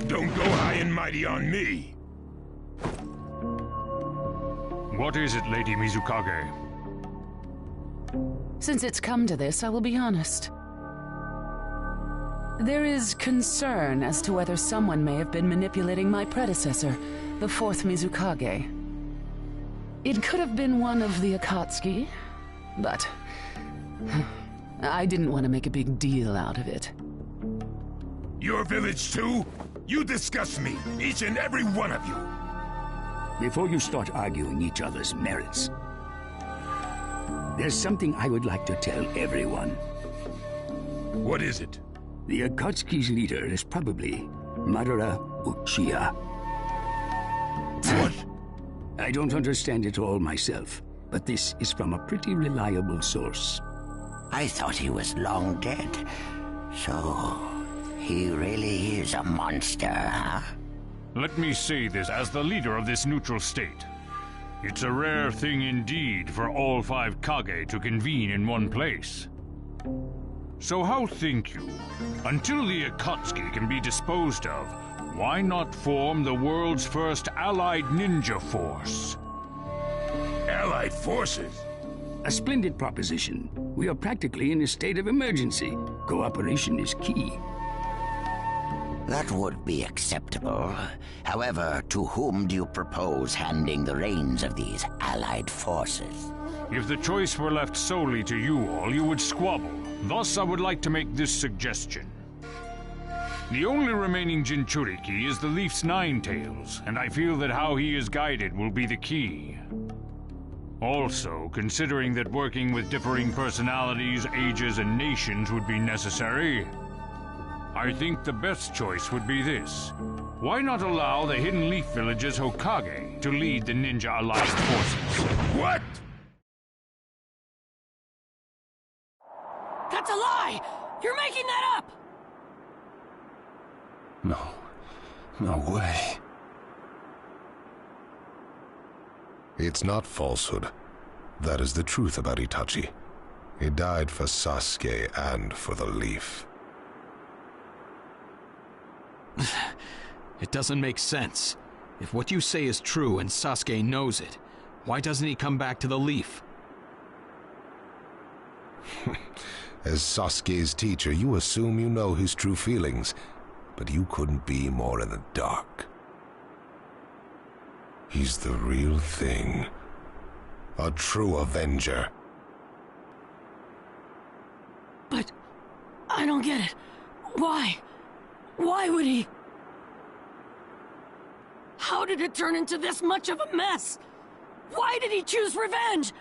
Speaker 3: Don't go high and mighty on me.
Speaker 15: What is it, Lady Mizukage?
Speaker 18: Since it's come to this, I will be honest. There is concern as to whether someone may have been manipulating my predecessor, the 4th Mizukage. It could have been one of the Akatsuki, but I didn't want to make a big deal out of it.
Speaker 3: Your village too? You disgust me, each and every one of you.
Speaker 9: Before you start arguing each other's merits, there's something I would like to tell everyone.
Speaker 3: What is it?
Speaker 9: The Akatsuki's leader is probably Madara Uchiha.
Speaker 3: What?
Speaker 9: I don't understand it all myself, but this is from a pretty reliable source.
Speaker 16: I thought he was long dead. So, he really is a monster, huh?
Speaker 15: Let me say this as the leader of this neutral state. It's a rare thing indeed for all 5 Kage to convene in one place. So how think you? Until the Akatsuki can be disposed of, why not form the world's first allied ninja force?
Speaker 3: Allied forces?
Speaker 9: A splendid proposition. We are practically in a state of emergency. Cooperation is key.
Speaker 16: That would be acceptable. However, to whom do you propose handing the reins of these allied forces?
Speaker 15: If the choice were left solely to you all, you would squabble. Thus, I would like to make this suggestion. The only remaining Jinchuriki is the Leaf's 9 tails, and I feel that how he is guided will be the key. Also, considering that working with differing personalities, ages, and nations would be necessary, I think the best choice would be this. Why not allow the Hidden Leaf Village's Hokage to lead the Ninja Alliance forces?
Speaker 3: What?
Speaker 6: That's a lie! You're making that up!
Speaker 11: No way.
Speaker 1: It's not falsehood. That is the truth about Itachi. He died for Sasuke and for the Leaf.
Speaker 7: It doesn't make sense. If what you say is true and Sasuke knows it, why doesn't he come back to the Leaf?
Speaker 1: As Sasuke's teacher, you assume you know his true feelings, but you couldn't be more in the dark. He's the real thing. A true Avenger.
Speaker 6: But I don't get it. Why? Why would he? How did it turn into this much of a mess? Why did he choose revenge?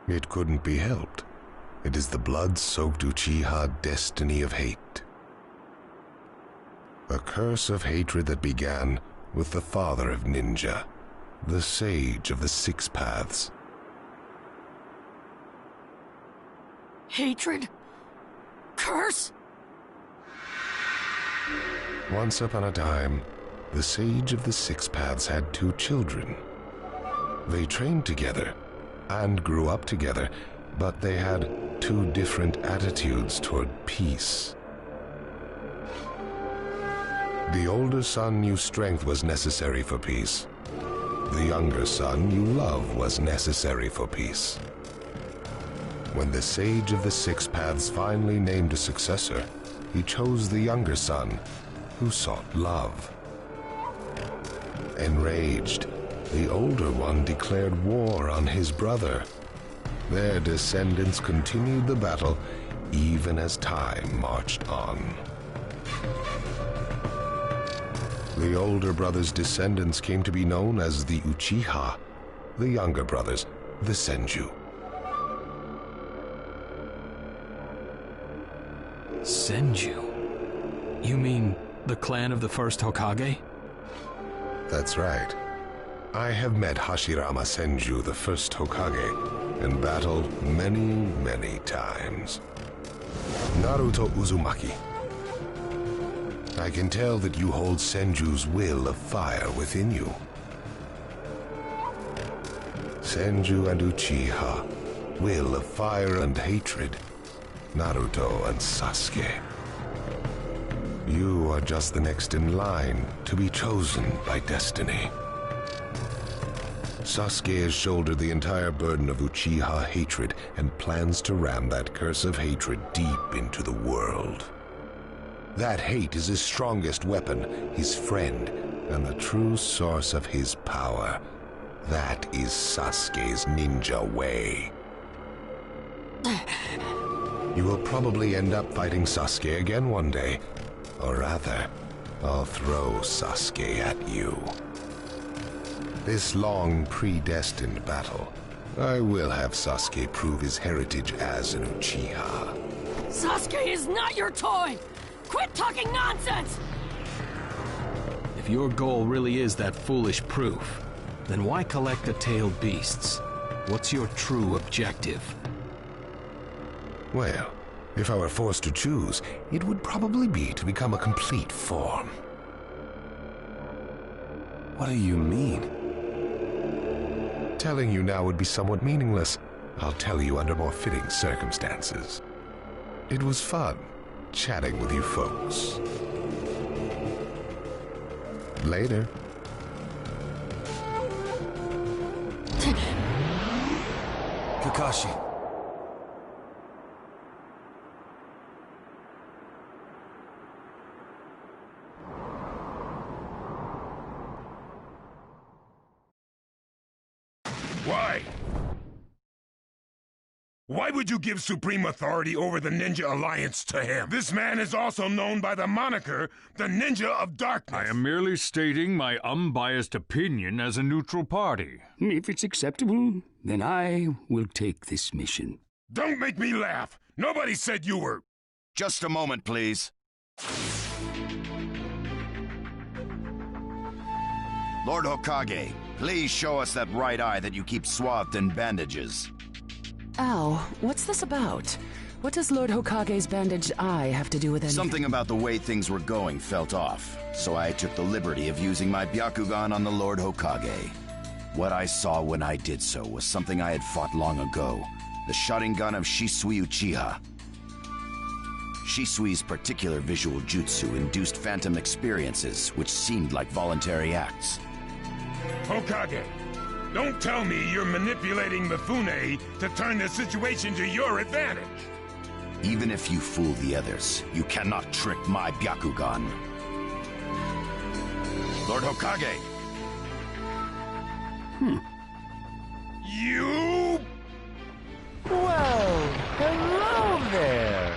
Speaker 1: It couldn't be helped. It is the blood-soaked Uchiha destiny of hate. A curse of hatred that began with the father of ninja, the sage of the Six Paths.
Speaker 6: Hatred? Curse?
Speaker 1: Once upon a time, the sage of the Six Paths had 2 children. They trained together and grew up together, but they had 2 different attitudes toward peace. The older son knew strength was necessary for peace. The younger son knew love was necessary for peace. When the sage of the Six Paths finally named a successor, he chose the younger son, who sought love. Enraged, the older one declared war on his brother. Their descendants continued the battle even as time marched on. The older brother's descendants came to be known as the Uchiha, the younger brothers, the Senju.
Speaker 7: Senju? You mean the clan of the first Hokage?
Speaker 1: That's right. I have met Hashirama Senju, the first Hokage, and battled many, many times. Naruto Uzumaki. I can tell that you hold Senju's will of fire within you. Senju and Uchiha, will of fire and hatred. Naruto and Sasuke. You are just the next in line to be chosen by destiny. Sasuke has shouldered the entire burden of Uchiha hatred and plans to ram that curse of hatred deep into the world. That hate is his strongest weapon, his friend, and the true source of his power. That is Sasuke's ninja way. You will probably end up fighting Sasuke again one day. Or rather, I'll throw Sasuke at you. This long, predestined battle, I will have Sasuke prove his heritage as an Uchiha.
Speaker 6: Sasuke is not your toy! Quit talking nonsense!
Speaker 7: If your goal really is that foolish proof, then why collect the tailed beasts? What's your true objective?
Speaker 1: Well, if I were forced to choose, it would probably be to become a complete form.
Speaker 10: What do you mean?
Speaker 1: Telling you now would be somewhat meaningless. I'll tell you under more fitting circumstances. It was fun chatting with you folks. Later.
Speaker 10: Kakashi.
Speaker 3: Why? Why would you give supreme authority over the Ninja Alliance to him? This man is also known by the moniker, the Ninja of Darkness.
Speaker 15: I am merely stating my unbiased opinion as a neutral party.
Speaker 9: If it's acceptable, then I will take this mission.
Speaker 3: Don't make me laugh! Nobody said you were...
Speaker 19: Just a moment, please. Lord Hokage, please show us that right eye that you keep swathed in bandages.
Speaker 18: Ow, what's this about? What does Lord Hokage's bandaged eye have to do with anything?
Speaker 19: Something about the way things were going felt off, so I took the liberty of using my Byakugan on the Lord Hokage. What I saw when I did so was something I had fought long ago, the Sharingan of Shisui Uchiha. Shisui's particular visual jutsu induced phantom experiences, which seemed like voluntary acts.
Speaker 3: Hokage, don't tell me you're manipulating Mifune to turn the situation to your advantage.
Speaker 19: Even if you fool the others, you cannot trick my Byakugan. Lord Hokage!
Speaker 3: You...
Speaker 5: Well, hello there!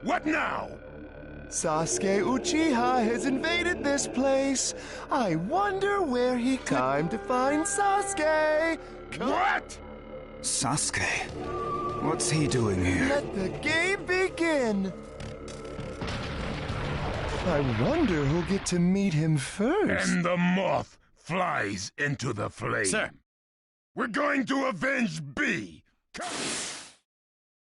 Speaker 3: What now?
Speaker 5: Sasuke Uchiha has invaded this place. I wonder where he time to find Sasuke.
Speaker 3: What?
Speaker 17: Sasuke? What's he doing here?
Speaker 5: Let the game begin. I wonder who'll get to meet him first.
Speaker 3: And the moth flies into the flame.
Speaker 4: Sir.
Speaker 3: We're going to avenge B.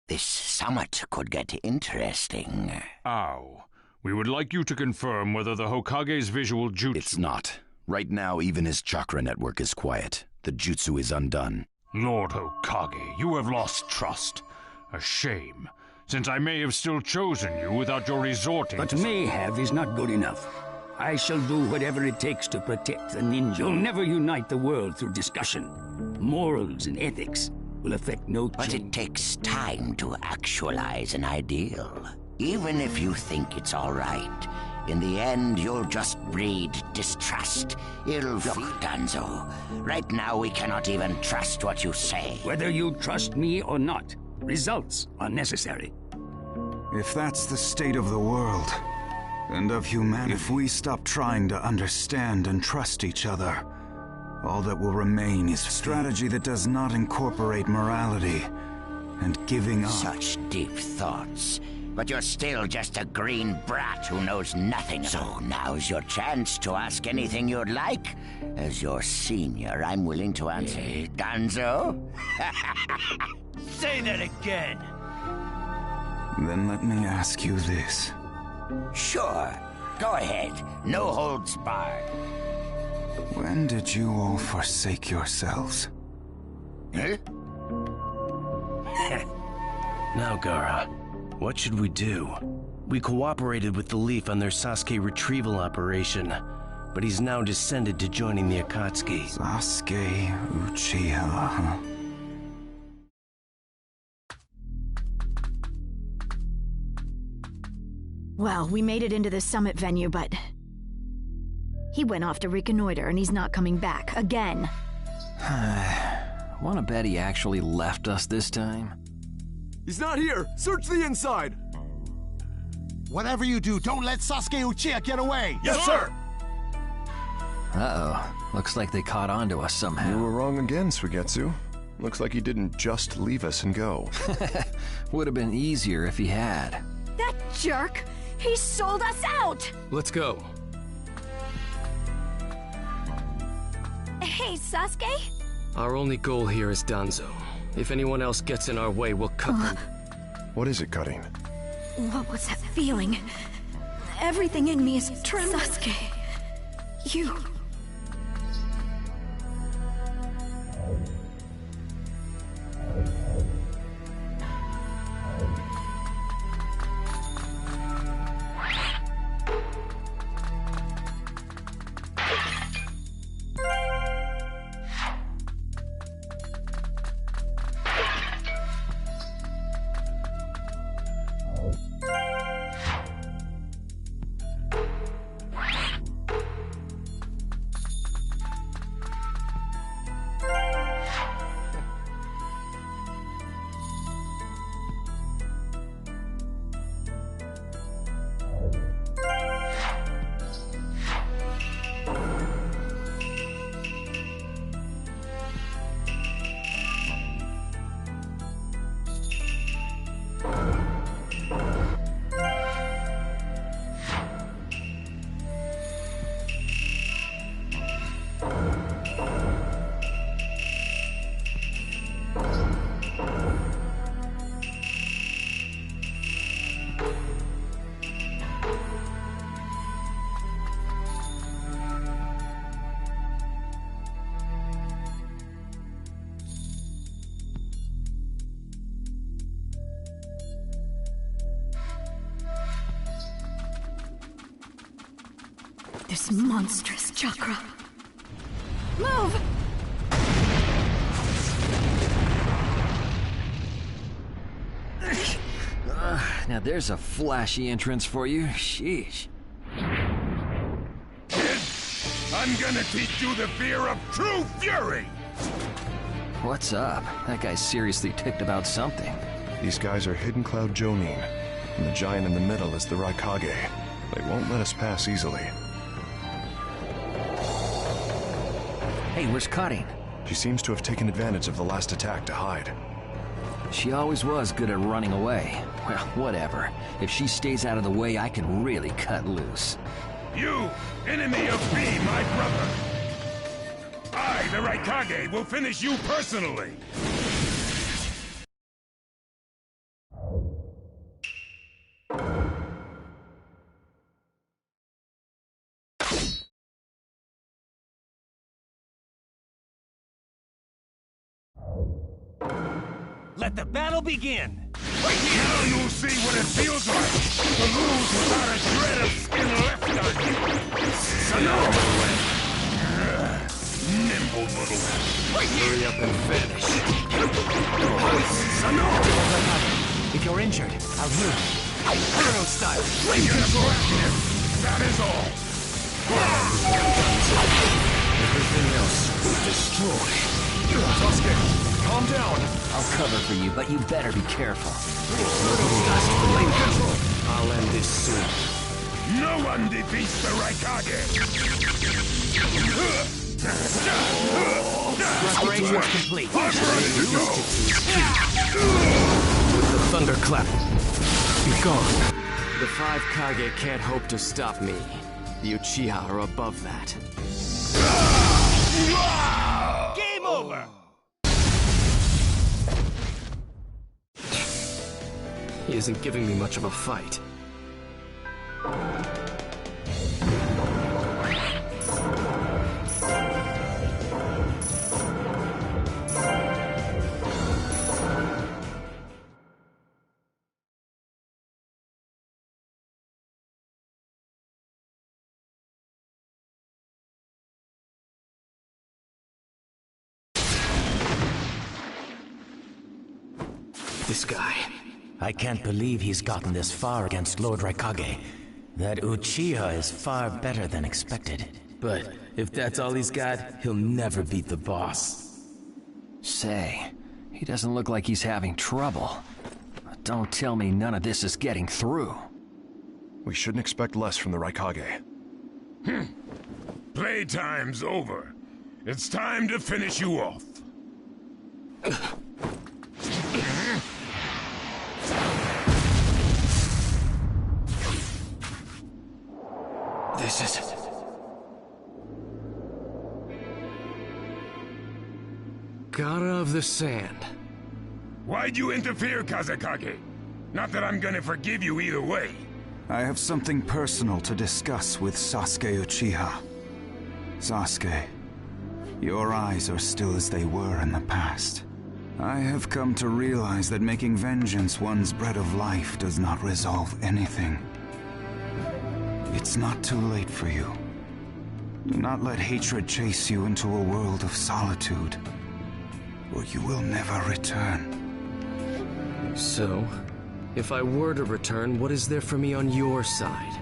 Speaker 16: This summit could get interesting.
Speaker 15: Ow. We would like you to confirm whether the Hokage's visual jutsu...
Speaker 19: It's not. Right now, even his chakra network is quiet. The jutsu is undone.
Speaker 15: Lord Hokage, you have lost trust. A shame, since I may have still chosen you without your resorting
Speaker 9: But
Speaker 15: to...
Speaker 9: may have is not good enough. I shall do whatever it takes to protect the ninja. You'll never unite the world through discussion. Morals and ethics will affect no change.
Speaker 16: But it takes time to actualize an ideal. Even if you think it's all right, in the end, you'll just breed distrust. It'll feed Danzo. Right now, we cannot even trust what you say.
Speaker 9: Whether you trust me or not, results are necessary.
Speaker 17: If that's the state of the world, and of humanity, if we stop trying to understand and trust each other, all that will remain is a strategy that does not incorporate morality and giving up.
Speaker 16: Such deep thoughts. But you're still just a green brat who knows nothing. So now's your chance to ask anything you'd like. As your senior, I'm willing to answer. Danzo?
Speaker 5: Say that again.
Speaker 17: Then let me ask you this.
Speaker 16: Sure. Go ahead. No holds barred.
Speaker 17: When did you all forsake yourselves?
Speaker 16: Huh?
Speaker 10: Now, Gaara, what should we do? We cooperated with the Leaf on their Sasuke retrieval operation, but he's now descended to joining the Akatsuki.
Speaker 17: Sasuke Uchiha, huh?
Speaker 8: Well, we made it into the summit venue, but... he went off to reconnoiter, and he's not coming back, again.
Speaker 12: Wanna bet he actually left us this time?
Speaker 5: He's not here! Search the inside!
Speaker 20: Whatever you do, don't let Sasuke Uchiha get away!
Speaker 3: Yes, sir!
Speaker 12: Uh-oh. Looks like they caught on to us somehow.
Speaker 11: You were wrong again, Suigetsu. Looks like he didn't just leave us and go.
Speaker 12: Would have been easier if he had.
Speaker 8: That jerk! He sold us out!
Speaker 12: Let's go.
Speaker 8: Hey, Sasuke?
Speaker 12: Our only goal here is Danzo. If anyone else gets in our way, we'll cut them.
Speaker 11: What is it, Cutting?
Speaker 8: What was that feeling? Everything in me is trembling. Sasuke, you... this monstrous chakra. Move!
Speaker 21: Now there's a flashy entrance for you. Sheesh.
Speaker 3: Kid, I'm gonna teach you the fear of true fury!
Speaker 10: What's up? That guy's seriously ticked about something.
Speaker 11: These guys are Hidden Cloud Jonin, and the giant in the middle is the Raikage. They won't let us pass easily.
Speaker 10: Hey, where's Karin?
Speaker 11: She seems to have taken advantage of the last attack to hide.
Speaker 10: She always was good at running away. Well, whatever. If she stays out of the way, I can really cut loose.
Speaker 3: You, enemy of me, my brother! I, the Raikage, will finish you personally!
Speaker 22: Let the battle begin!
Speaker 3: Now you'll see what it feels like to lose without a shred of skin left on you! Nimble little...
Speaker 22: Hurry up and finish.
Speaker 13: If you're injured, I'll heal you.
Speaker 22: Hero style!
Speaker 3: You're gonna him! That is all!
Speaker 22: Everything else will destroy.
Speaker 11: Sasuke, calm down!
Speaker 10: I'll cover for you, but you better be careful.
Speaker 22: I'll end this soon.
Speaker 3: No one defeats the Raikage!
Speaker 22: Preparations complete. With the thunderclap, be gone. The 5 Kage can't hope to stop me. The Uchiha are above that. Game over! He isn't giving me much of a fight. This guy.
Speaker 13: I can't believe he's gotten this far against Lord Raikage. That Uchiha is far better than expected.
Speaker 12: But if that's all he's got, he'll never beat the boss.
Speaker 10: Say, he doesn't look like he's having trouble. Don't tell me none of this is getting through.
Speaker 11: We shouldn't expect less from the Raikage.
Speaker 3: Playtime's over. It's time to finish you off.
Speaker 22: This is... Gara of the Sand.
Speaker 3: Why'd you interfere, Kazekage? Not that I'm gonna forgive you either way.
Speaker 17: I have something personal to discuss with Sasuke Uchiha. Sasuke, your eyes are still as they were in the past. I have come to realize that making vengeance one's bread of life does not resolve anything. It's not too late for you. Do not let hatred chase you into a world of solitude, or you will never return.
Speaker 22: So, if I were to return, what is there for me on your side?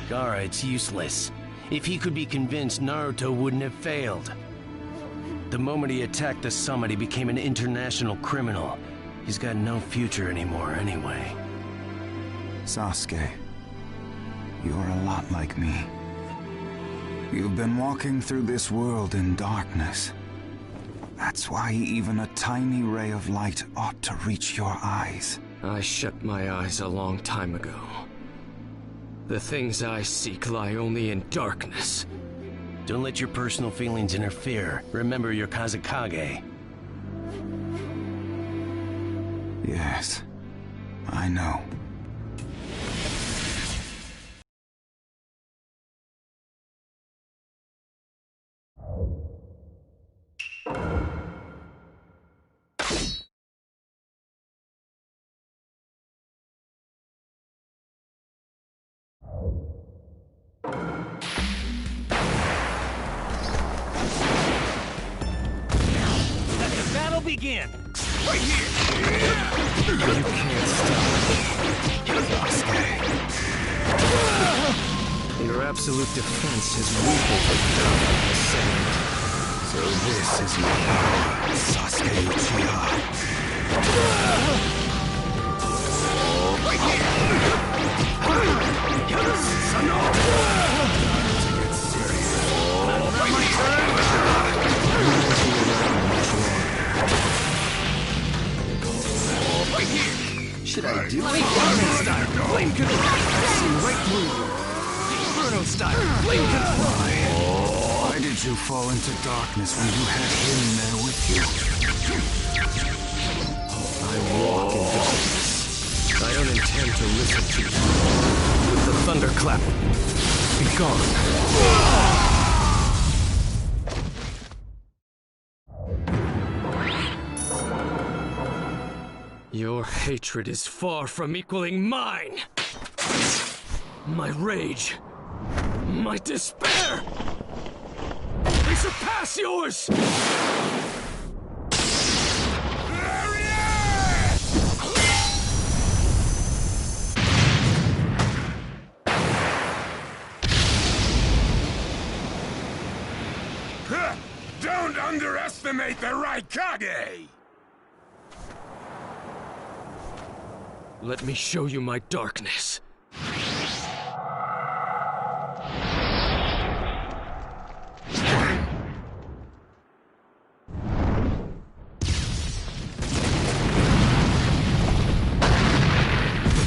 Speaker 14: Gara, it's useless. If he could be convinced, Naruto wouldn't have failed. The moment he attacked the summit, he became an international criminal. He's got no future anymore anyway.
Speaker 17: Sasuke, you're a lot like me. You've been walking through this world in darkness. That's why even a tiny ray of light ought to reach your eyes.
Speaker 22: I shut my eyes a long time ago. The things I seek lie only in darkness.
Speaker 14: Don't let your personal feelings interfere. Remember your Kazekage.
Speaker 17: Yes, I know.
Speaker 14: begin!
Speaker 17: Right here! You can't stop me.
Speaker 12: Your absolute defense has weakened without the same.
Speaker 17: So this is your power, Sasuke Uchiha. Right here! Sano! Get serious. Right here!
Speaker 14: Should I do Flame style? Flame control! I see right through you. Inferno style! Flame control!
Speaker 17: Why did you fall into darkness when you had him there with you?
Speaker 12: I walk in darkness. I don't intend to listen to you. With the thunderclap, be gone. Your hatred is far from equaling mine! My rage, my despair, they surpass yours!
Speaker 3: Don't underestimate the Raikage!
Speaker 12: Let me show you my darkness.
Speaker 17: The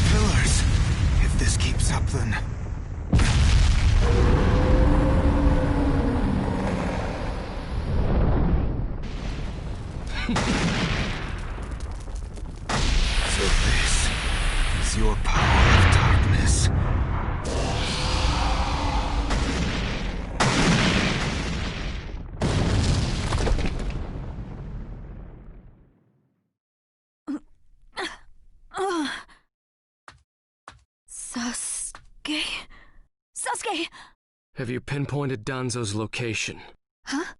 Speaker 17: pillars. If this keeps up, then... So this is your power of darkness.
Speaker 8: Sasuke? Sasuke!
Speaker 12: Have you pinpointed Danzo's location?
Speaker 8: Huh?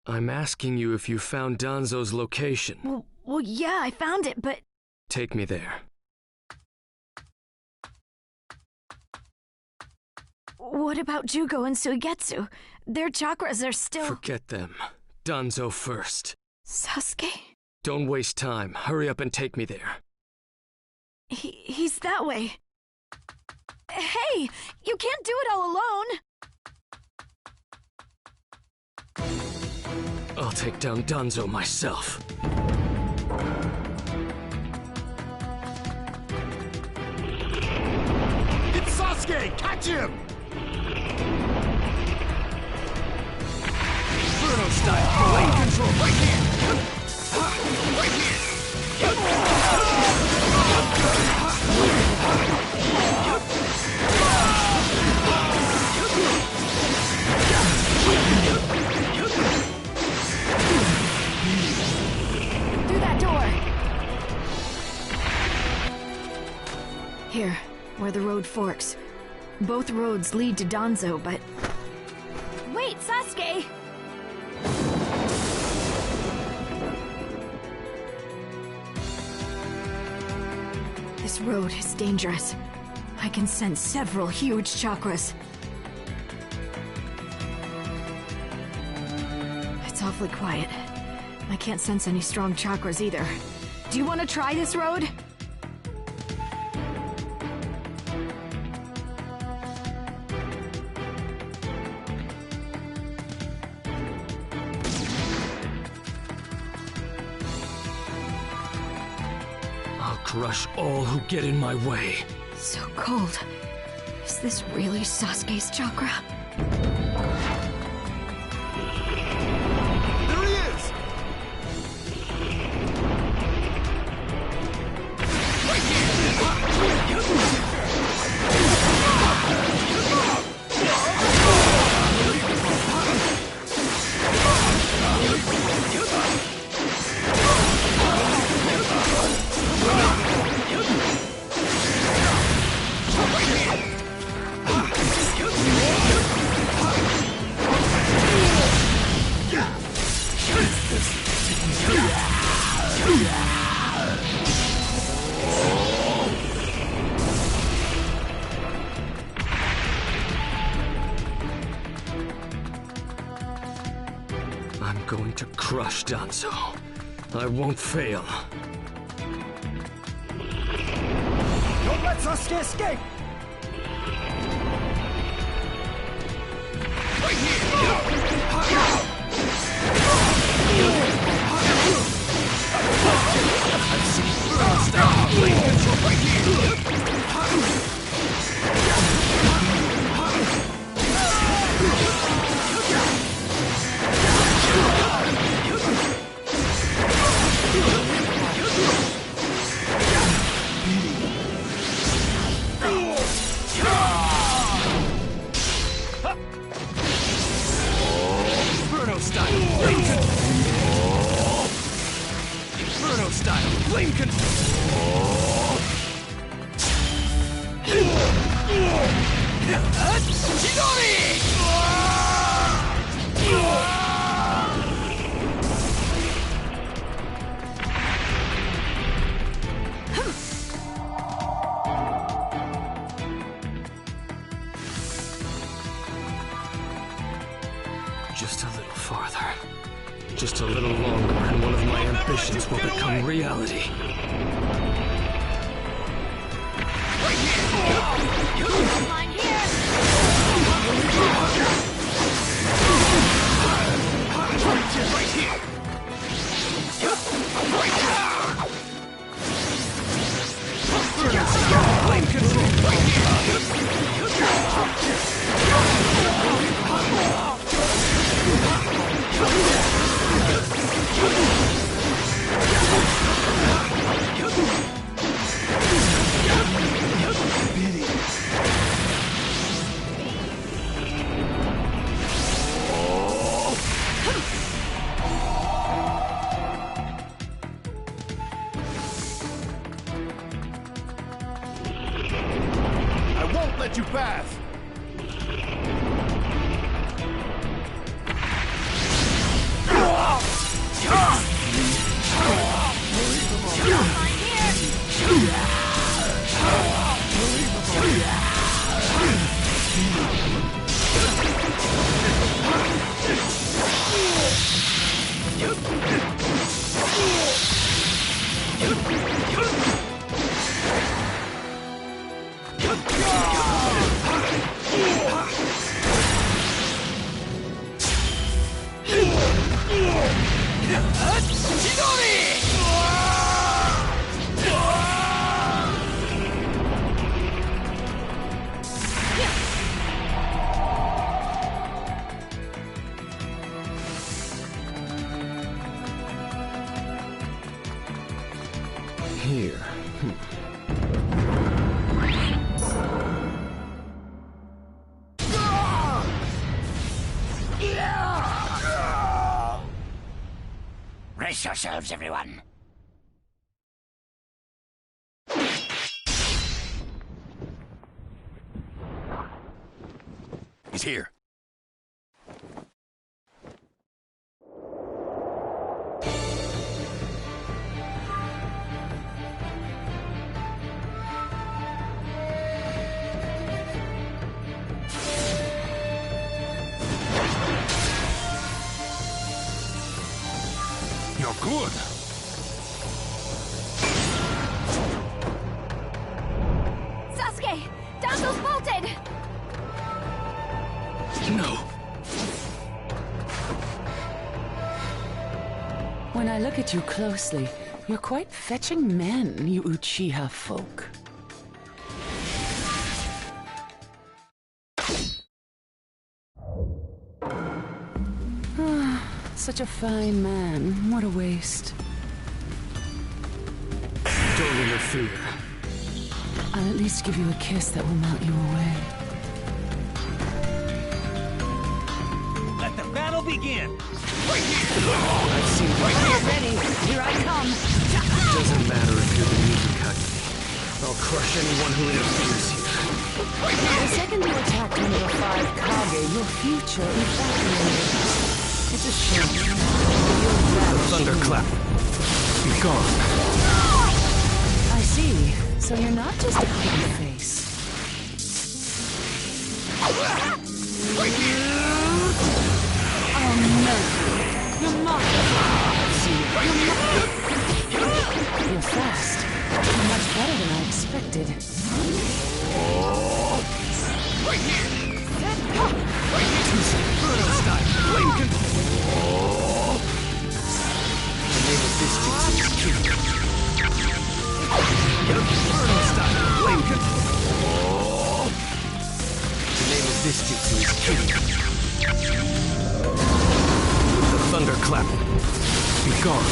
Speaker 12: I'm asking you if you found Danzo's location.
Speaker 8: Well, yeah, I found it, but...
Speaker 12: Take me there.
Speaker 8: What about Jugo and Suigetsu? Their chakras are still...
Speaker 12: Forget them. Danzo first.
Speaker 8: Sasuke?
Speaker 12: Don't waste time. Hurry up and take me there.
Speaker 8: He's that way. Hey! You can't do it all alone!
Speaker 12: I'll take down Danzo myself.
Speaker 20: It's Sasuke! Catch him!
Speaker 14: Inferno style! Flame control! Right here! Right here!
Speaker 8: Through that door! Here, where the road forks. Both roads lead to Danzo, but... Wait, Sasuke! This road is dangerous. I can sense several huge chakras. It's awfully quiet. I can't sense any strong chakras either. Do you want to try this road?
Speaker 12: I'll crush all who get in my way.
Speaker 8: So cold. Is this really Sasuke's chakra?
Speaker 20: There he is!
Speaker 12: I'm going to crush Danzo. I won't fail.
Speaker 2: Don't let Sasuke escape! Right here!
Speaker 12: I've seen Bruno style blade control right here! Bruno style blade control! Bruno style blade control! Just a little farther. Just a little longer, and one of my ambitions will become reality. Blame control right
Speaker 2: I won't let you pass!
Speaker 12: Here.
Speaker 16: Brace yourselves, everyone.
Speaker 19: He's here.
Speaker 3: You're good.
Speaker 8: Sasuke! Danzo's bolted!
Speaker 12: No.
Speaker 18: When I look at you closely, you're quite fetching men, you Uchiha folk. Such a fine man. What a waste.
Speaker 12: Don't interfere.
Speaker 18: I'll at least give you a kiss that will melt you away.
Speaker 2: Let the battle begin!
Speaker 12: I've seen right here.
Speaker 18: Ready. Here I come.
Speaker 12: It doesn't matter if you're the Mizukage. I'll crush anyone who interferes here.
Speaker 18: The second you attacked one of the 5 Kage, your future evaporated. It's a shame.
Speaker 12: Thunderclap. Be gone.
Speaker 18: I see. So you're not just a pretty face. Oh no. You're not. You're fast. You're much better than I expected.
Speaker 12: Right here! Right here! Inferno style! Flame control! The name of this jutsu is Kill. Inferno style! Flame control! The name of this jutsu is Kill. With the thunderclap, be gone.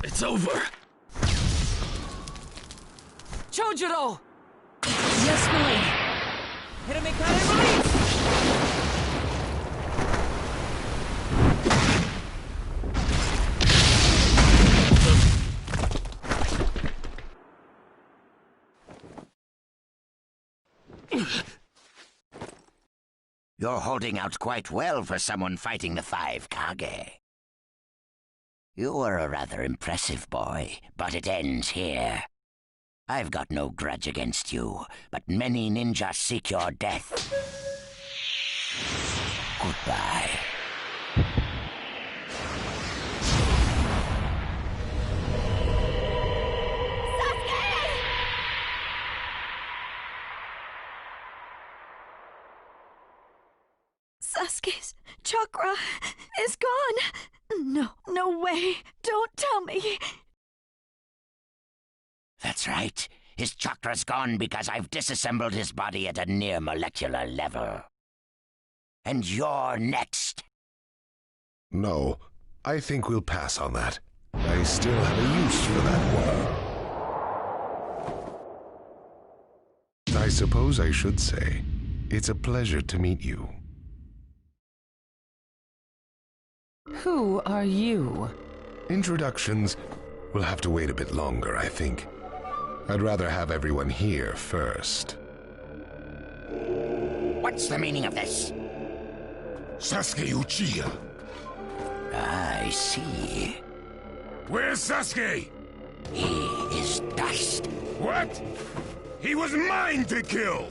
Speaker 12: It's over.
Speaker 6: Chojuro!
Speaker 18: Yes, milady.
Speaker 6: Hiramikare release!
Speaker 16: You're holding out quite well for someone fighting the 5 Kage. You were a rather impressive boy, but it ends here. I've got no grudge against you, but many ninjas seek your death. Goodbye.
Speaker 8: Sasuke's chakra is gone. No, no way. Don't tell me.
Speaker 16: That's right. His chakra's gone because I've disassembled his body at a near molecular level. And you're next.
Speaker 1: No, I think we'll pass on that. I still have a use for that woman. I suppose I should say, it's a pleasure to meet you.
Speaker 18: Who are you?
Speaker 1: Introductions will have to wait a bit longer, I think. I'd rather have everyone here first.
Speaker 16: What's the meaning of this?
Speaker 3: Sasuke Uchiha.
Speaker 16: I see.
Speaker 3: Where's Sasuke?
Speaker 16: He is dust.
Speaker 3: What? He was mine to kill!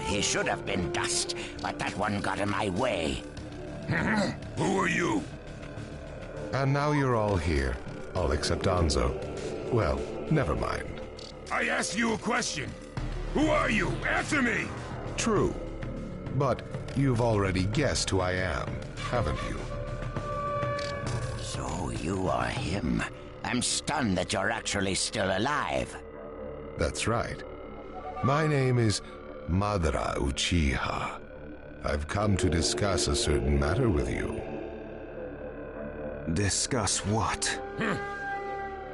Speaker 16: He should have been dust, but that one got in my way.
Speaker 3: Who are you?
Speaker 1: And now you're all here, all except Anzo. Well, never mind.
Speaker 3: I asked you a question. Who are you? Answer me!
Speaker 1: True. But you've already guessed who I am, haven't you?
Speaker 16: So you are him. I'm stunned that you're actually still alive.
Speaker 1: That's right. My name is Madara Uchiha. I've come to discuss a certain matter with you.
Speaker 17: Discuss what?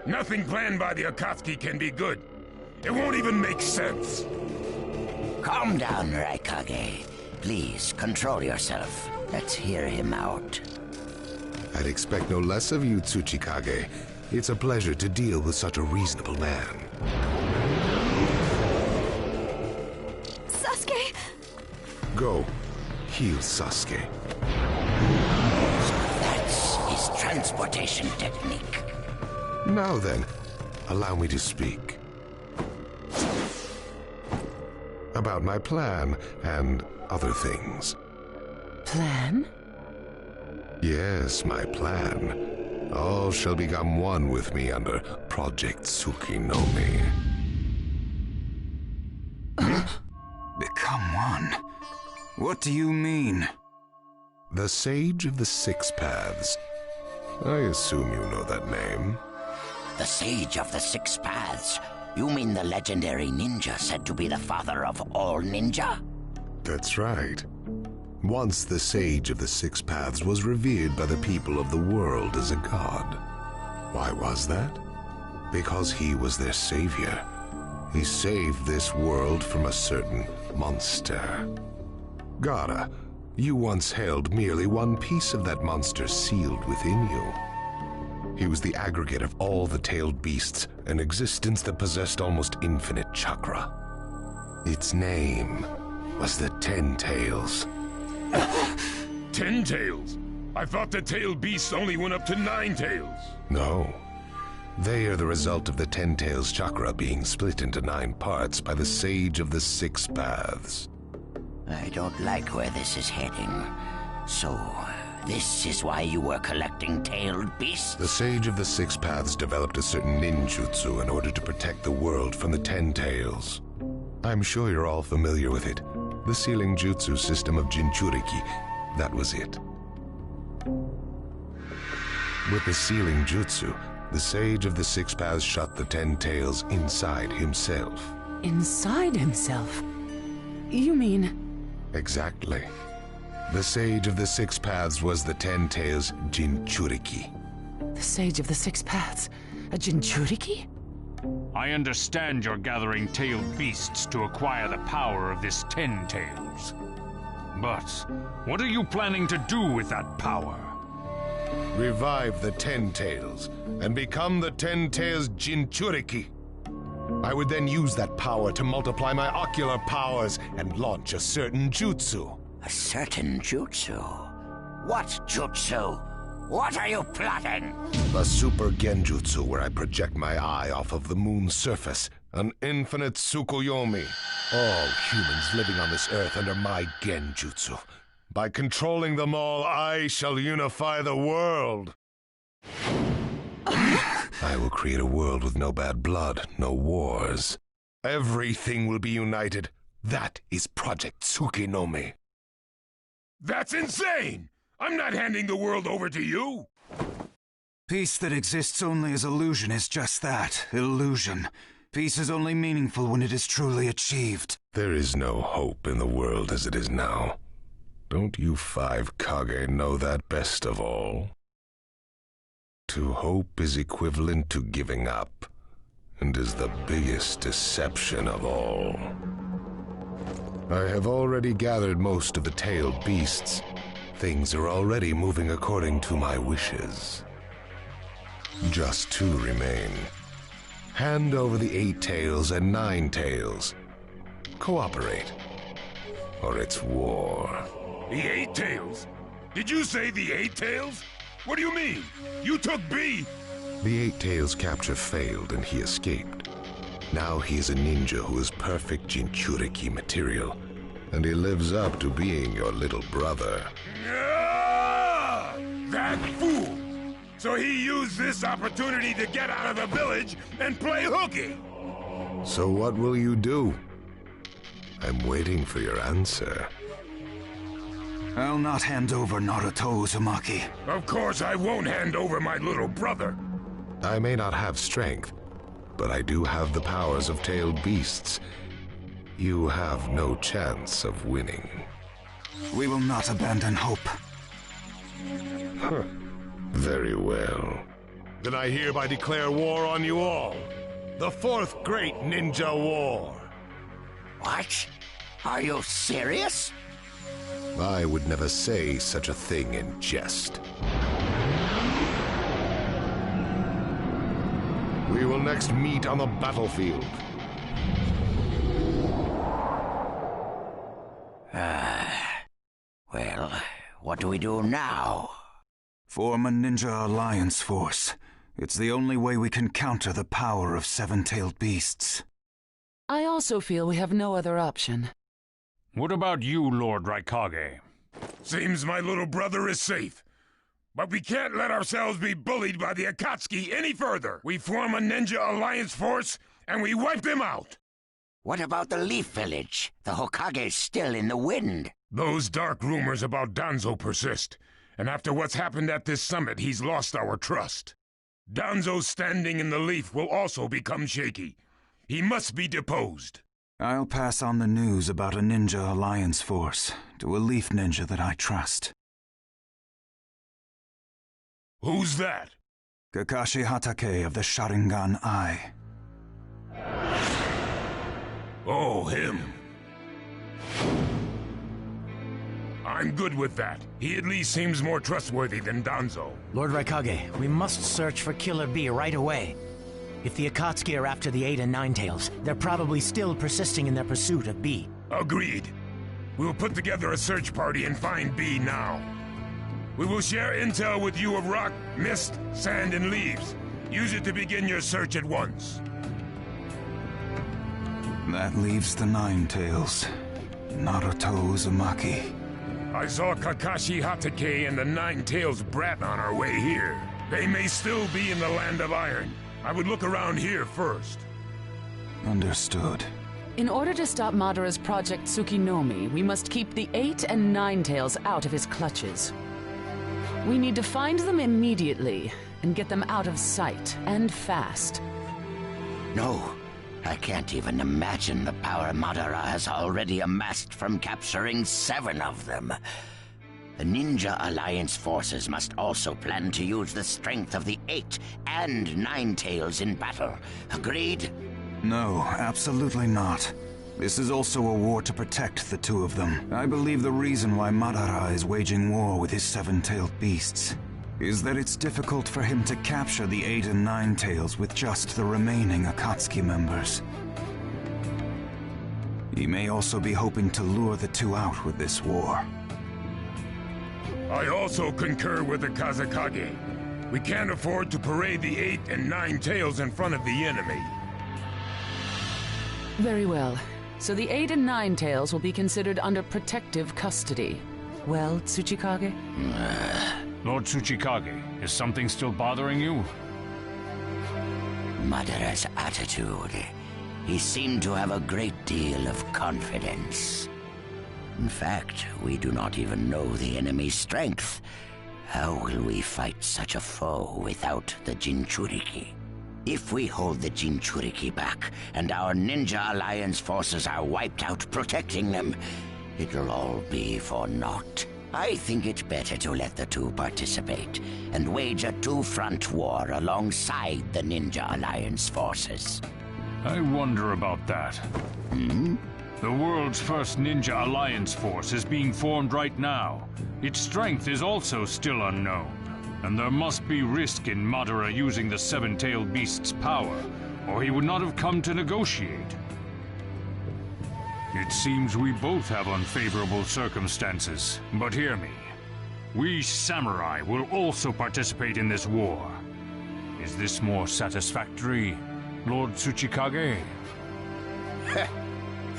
Speaker 3: Nothing planned by the Akatsuki can be good. It won't even make sense.
Speaker 16: Calm down, Raikage. Please, control yourself. Let's hear him out.
Speaker 1: I'd expect no less of you, Tsuchikage. It's a pleasure to deal with such a reasonable man.
Speaker 8: Sasuke!
Speaker 1: Go. Heal Sasuke.
Speaker 16: So that's his transportation technique.
Speaker 1: Now then, allow me to speak. About my plan and other things.
Speaker 18: Plan?
Speaker 1: Yes, my plan. All shall become one with me under Project Tsukinome.
Speaker 17: Become one? What do you mean?
Speaker 1: The Sage of the Six Paths. I assume you know that name.
Speaker 16: The Sage of the Six Paths? You mean the legendary ninja said to be the father of all ninja?
Speaker 1: That's right. Once the Sage of the Six Paths was revered by the people of the world as a god. Why was that? Because he was their savior. He saved this world from a certain monster. Gaara, you once held merely one piece of that monster sealed within you. He was the aggregate of all the tailed beasts, an existence that possessed almost infinite chakra. Its name was the 10 Tails.
Speaker 3: 10 tails? I thought the tailed beasts only went up to 9 tails.
Speaker 1: No. They are the result of the 10 Tails chakra being split into 9 parts by the Sage of the 6 Paths.
Speaker 16: I don't like where this is heading. So, this is why you were collecting tailed beasts?
Speaker 1: The Sage of the 6 Paths developed a certain ninjutsu in order to protect the world from the 10 Tails. I'm sure you're all familiar with it. The sealing jutsu system of Jinchuriki. That was it. With the sealing jutsu, the Sage of the 6 Paths shut the 10 Tails inside himself.
Speaker 18: Inside himself? You mean...
Speaker 1: Exactly. The Sage of the 6 Paths was the 10 Tails Jinchuriki.
Speaker 18: The Sage of the 6 Paths? A Jinchuriki?
Speaker 15: I understand you're gathering tailed beasts to acquire the power of this 10 Tails. But what are you planning to do with that power?
Speaker 1: Revive the 10 Tails and become the 10 Tails Jinchuriki. I would then use that power to multiply my ocular powers and launch a certain jutsu.
Speaker 16: A certain jutsu? What jutsu? What are you plotting?
Speaker 1: A super genjutsu where I project my eye off of the moon's surface. An infinite Tsukuyomi. All humans living on this earth under my genjutsu. By controlling them all, I shall unify the world. I will create a world with no bad blood, no wars. Everything will be united. That is Project Tsukinomi.
Speaker 3: That's insane! I'm not handing the world over to you!
Speaker 17: Peace that exists only as illusion is just that, illusion. Peace is only meaningful when it is truly achieved.
Speaker 1: There is no hope in the world as it is now. Don't you 5 Kage know that best of all? To hope is equivalent to giving up, and is the biggest deception of all. I have already gathered most of the tailed beasts. Things are already moving according to my wishes. Just 2 remain. Hand over the 8 tails and 9 tails. Cooperate, or it's war.
Speaker 3: The 8 tails? Did you say the 8 tails? What do you mean? You took B!
Speaker 1: The 8 tails capture failed and he escaped. Now he is a ninja who is perfect Jinchuriki material, and he lives up to being your little brother.
Speaker 3: Ah! That fool! So he used this opportunity to get out of the village and play hooky!
Speaker 1: So what will you do? I'm waiting for your answer.
Speaker 17: I'll not hand over Naruto Uzumaki.
Speaker 3: Of course I won't hand over my little brother.
Speaker 1: I may not have strength, but I do have the powers of tailed beasts. You have no chance of winning.
Speaker 17: We will not abandon hope.
Speaker 1: Huh. Very well.
Speaker 5: Then I hereby declare war on you all. The 4th Great Ninja War.
Speaker 16: What? Are you serious?
Speaker 1: I would never say such a thing in jest. We will next meet on the battlefield.
Speaker 16: Well, what do we do now?
Speaker 17: Form a ninja alliance force. It's the only way we can counter the power of 7-tailed beasts.
Speaker 18: I also feel we have no other option.
Speaker 15: What about you, Lord Raikage?
Speaker 3: Seems my little brother is safe. But we can't let ourselves be bullied by the Akatsuki any further. We form a ninja alliance force, and we wipe them out.
Speaker 16: What about the Leaf Village? The Hokage's still in the wind.
Speaker 3: Those dark rumors about Danzo persist, and after what's happened at this summit, he's lost our trust. Danzo's standing in the Leaf will also become shaky. He must be deposed.
Speaker 17: I'll pass on the news about a ninja alliance force to a Leaf ninja that I trust.
Speaker 3: Who's that?
Speaker 17: Kakashi Hatake of the Sharingan Eye.
Speaker 3: Oh, him. I'm good with that. He at least seems more trustworthy than Danzo.
Speaker 13: Lord Raikage, we must search for Killer B right away. If the Akatsuki are after the 8 and 9 tails, they're probably still persisting in their pursuit of B.
Speaker 3: Agreed. We'll put together a search party and find B now. We will share intel with you of rock, mist, sand, and leaves. Use it to begin your search at once.
Speaker 17: That leaves the Nine Tails. Naruto Uzumaki.
Speaker 3: I saw Kakashi Hatake and the Nine Tails brat on our way here. They may still be in the Land of Iron. I would look around here first.
Speaker 17: Understood.
Speaker 18: In order to stop Madara's Project Tsukinomi, we must keep the 8 and 9 tails out of his clutches. We need to find them immediately and get them out of sight, and fast.
Speaker 16: No, I can't even imagine the power Madara has already amassed from capturing 7 of them. The Ninja Alliance forces must also plan to use the strength of the 8 and 9 tails in battle. Agreed?
Speaker 17: No, absolutely not. This is also a war to protect the 2 of them. I believe the reason why Madara is waging war with his 7-tailed beasts is that it's difficult for him to capture the 8 and 9 tails with just the remaining Akatsuki members. He may also be hoping to lure the 2 out with this war.
Speaker 3: I also concur with the Kazekage. We can't afford to parade the 8 and 9 tails in front of the enemy.
Speaker 18: Very well. So the 8 and 9 tails will be considered under protective custody. Well, Tsuchikage?
Speaker 15: Lord Tsuchikage, is something still bothering you?
Speaker 16: Madara's attitude. He seemed to have a great deal of confidence. In fact, we do not even know the enemy's strength. How will we fight such a foe without the Jinchuriki? If we hold the Jinchuriki back, and our Ninja Alliance forces are wiped out protecting them, it'll all be for naught. I think it better to let the 2 participate, and wage a 2-front war alongside the Ninja Alliance forces.
Speaker 15: I wonder about that.
Speaker 16: Hmm?
Speaker 15: The world's first Ninja Alliance force is being formed right now. Its strength is also still unknown. And there must be risk in Madara using the 7-tailed beast's power, or he would not have come to negotiate. It seems we both have unfavorable circumstances, but hear me. We samurai will also participate in this war. Is this more satisfactory, Lord Tsuchikage?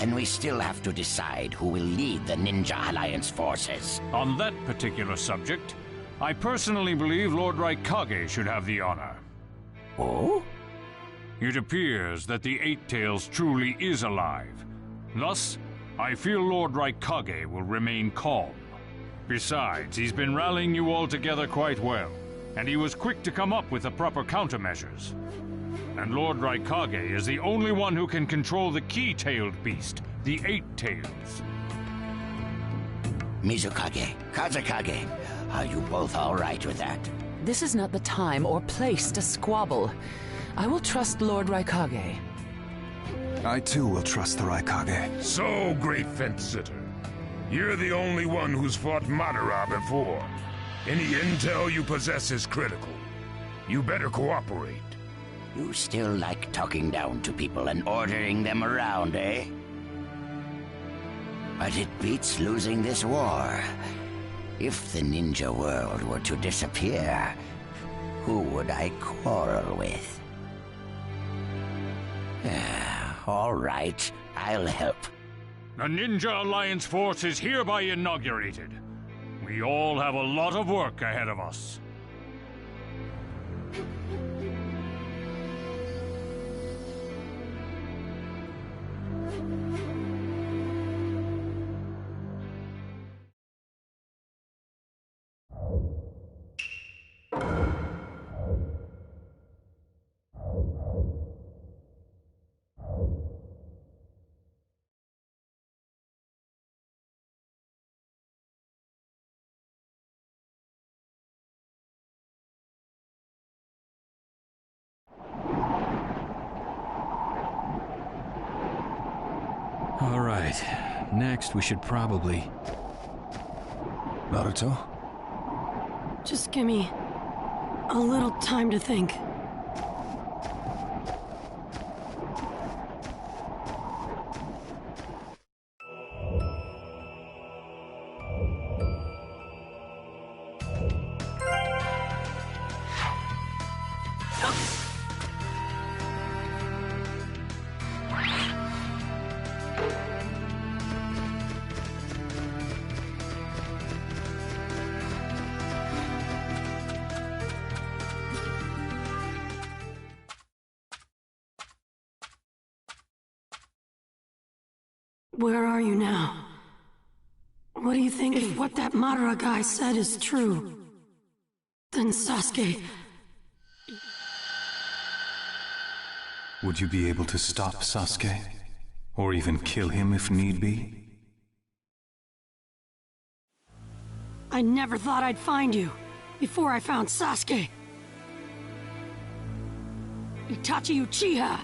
Speaker 16: And we still have to decide who will lead the Ninja Alliance forces.
Speaker 15: On that particular subject, I personally believe Lord Raikage should have the honor.
Speaker 16: Oh?
Speaker 15: It appears that the 8 tails truly is alive. Thus, I feel Lord Raikage will remain calm. Besides, he's been rallying you all together quite well, and he was quick to come up with the proper countermeasures. And Lord Raikage is the only one who can control the key-tailed beast, the 8 tails.
Speaker 16: Mizukage, Kazekage, are you both all right with that?
Speaker 18: This is not the time or place to squabble. I will trust Lord Raikage.
Speaker 17: I too will trust the Raikage.
Speaker 3: So, great fence-sitter. You're the only one who's fought Madara before. Any intel you possess is critical. You better cooperate.
Speaker 16: You still like talking down to people and ordering them around, eh? But it beats losing this war. If the ninja world were to disappear, who would I quarrel with? All right, I'll help.
Speaker 15: The Ninja Alliance force is hereby inaugurated. We all have a lot of work ahead of us.
Speaker 21: All right. Next, we should probably...
Speaker 11: Naruto?
Speaker 4: Just give me a little time to think. Where are you now? What do you think if what that Madara guy said is true? Then Sasuke...
Speaker 17: Would you be able to stop Sasuke? Or even kill him if need be?
Speaker 4: I never thought I'd find you, before I found Sasuke. Itachi Uchiha!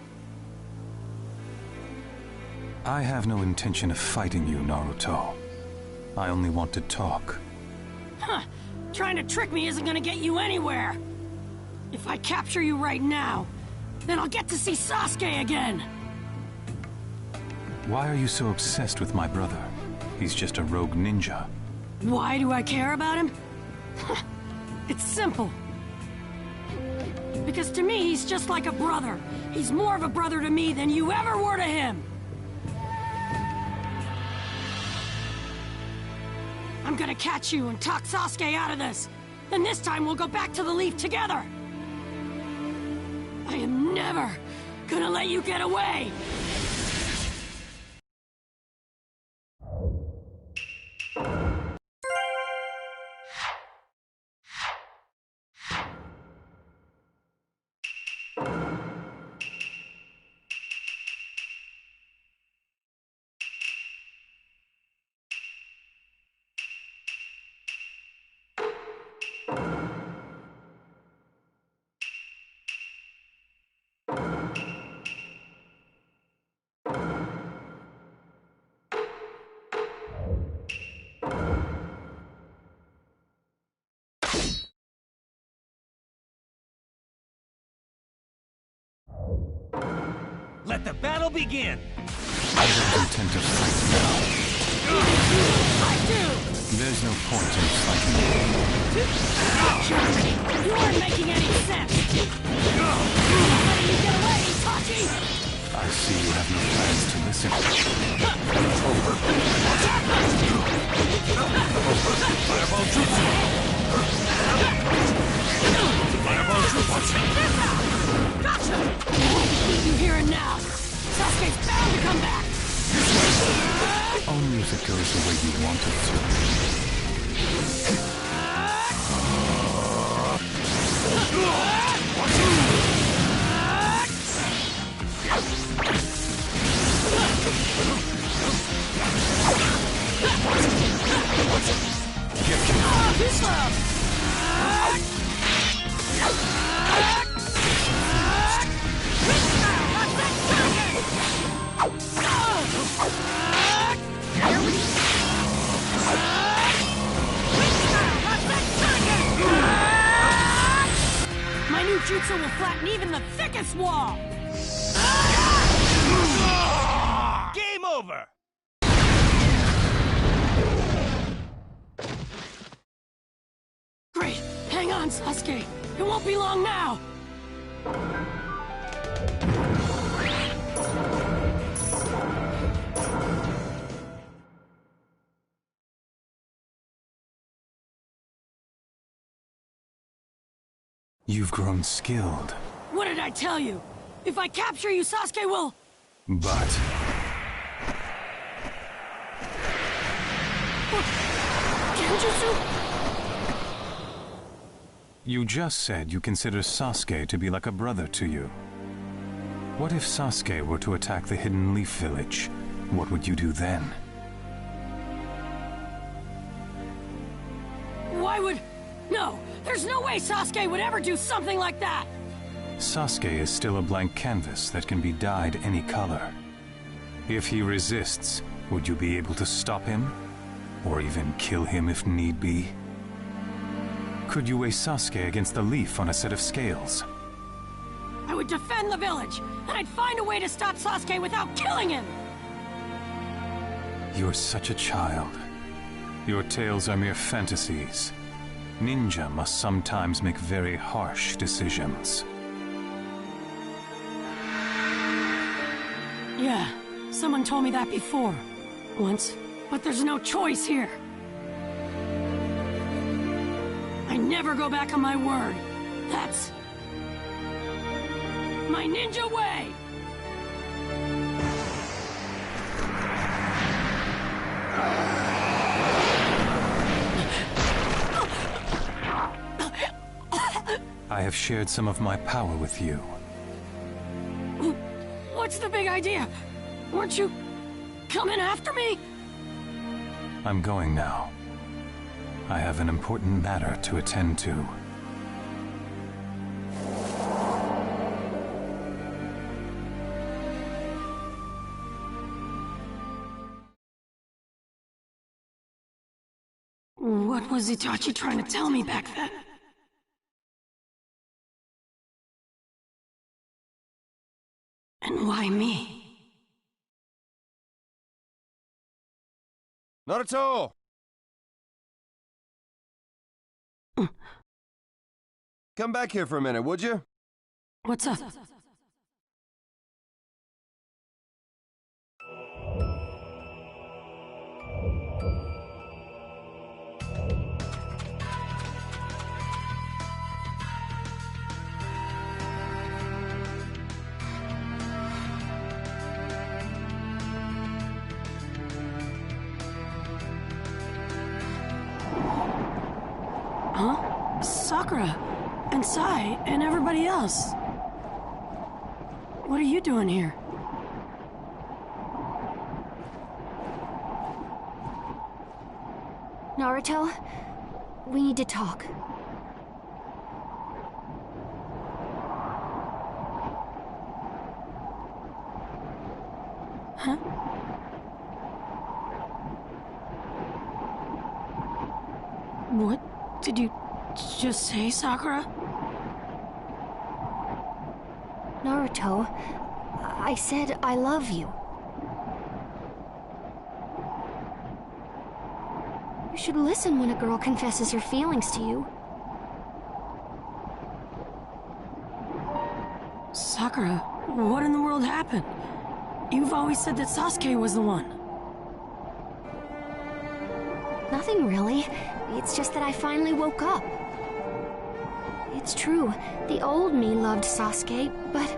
Speaker 17: I have no intention of fighting you, Naruto. I only want to talk.
Speaker 4: Huh! Trying to trick me isn't gonna get you anywhere! If I capture you right now, then I'll get to see Sasuke again!
Speaker 17: Why are you so obsessed with my brother? He's just a rogue ninja.
Speaker 4: Why do I care about him? It's simple. Because to me, he's just like a brother. He's more of a brother to me than you ever were to him! I'm gonna catch you and talk Sasuke out of this. And this time we'll go back to the Leaf together. I am never gonna let you get away.
Speaker 2: Let the battle begin!
Speaker 17: I don't intend to fight now.
Speaker 4: I do!
Speaker 17: There's no point in fighting.
Speaker 4: You aren't making any sense! Letting you get away, Itachi!
Speaker 17: I see you have no plans to listen.
Speaker 2: Fireball jutsu! Fireball jutsu!
Speaker 4: Gotcha! You hear it now! Sasuke's bound to come back!
Speaker 17: Only if it goes the way you want it to.
Speaker 4: My new jutsu will flatten even the thickest wall!
Speaker 2: Game over!
Speaker 4: Great! Hang on, Sasuke! It won't be long now!
Speaker 17: You've grown skilled.
Speaker 4: What did I tell you? If I capture you, Sasuke will...
Speaker 17: But...
Speaker 4: Genjutsu?
Speaker 17: You just said you consider Sasuke to be like a brother to you. What if Sasuke were to attack the Hidden Leaf Village? What would you do then?
Speaker 4: Why would... No! There's no way Sasuke would ever do something like that!
Speaker 17: Sasuke is still a blank canvas that can be dyed any color. If he resists, would you be able to stop him? Or even kill him if need be? Could you weigh Sasuke against the leaf on a set of scales?
Speaker 4: I would defend the village, and I'd find a way to stop Sasuke without killing him!
Speaker 17: You're such a child. Your tales are mere fantasies. Ninja must sometimes make very harsh decisions.
Speaker 4: Yeah, someone told me that before. Once. But there's no choice here. I never go back on my word. That's my ninja way!
Speaker 17: I have shared some of my power with you.
Speaker 4: What's the big idea? Weren't you coming after me?
Speaker 17: I'm going now. I have an important matter to attend to.
Speaker 4: What was Itachi trying to tell me back then? And why me?
Speaker 10: Naruto! Come back here for a minute, would you?
Speaker 4: What's up? Huh? Sakura, and Sai, and everybody else. What are you doing here?
Speaker 8: Naruto, we need to talk.
Speaker 4: Huh? What did you just say, Sakura?
Speaker 8: Naruto, I said I love you. You should listen when a girl confesses her feelings to you.
Speaker 4: Sakura, what in the world happened? You've always said that Sasuke was the one.
Speaker 8: Nothing really. It's just that I finally woke up. It's true, the old me loved Sasuke, but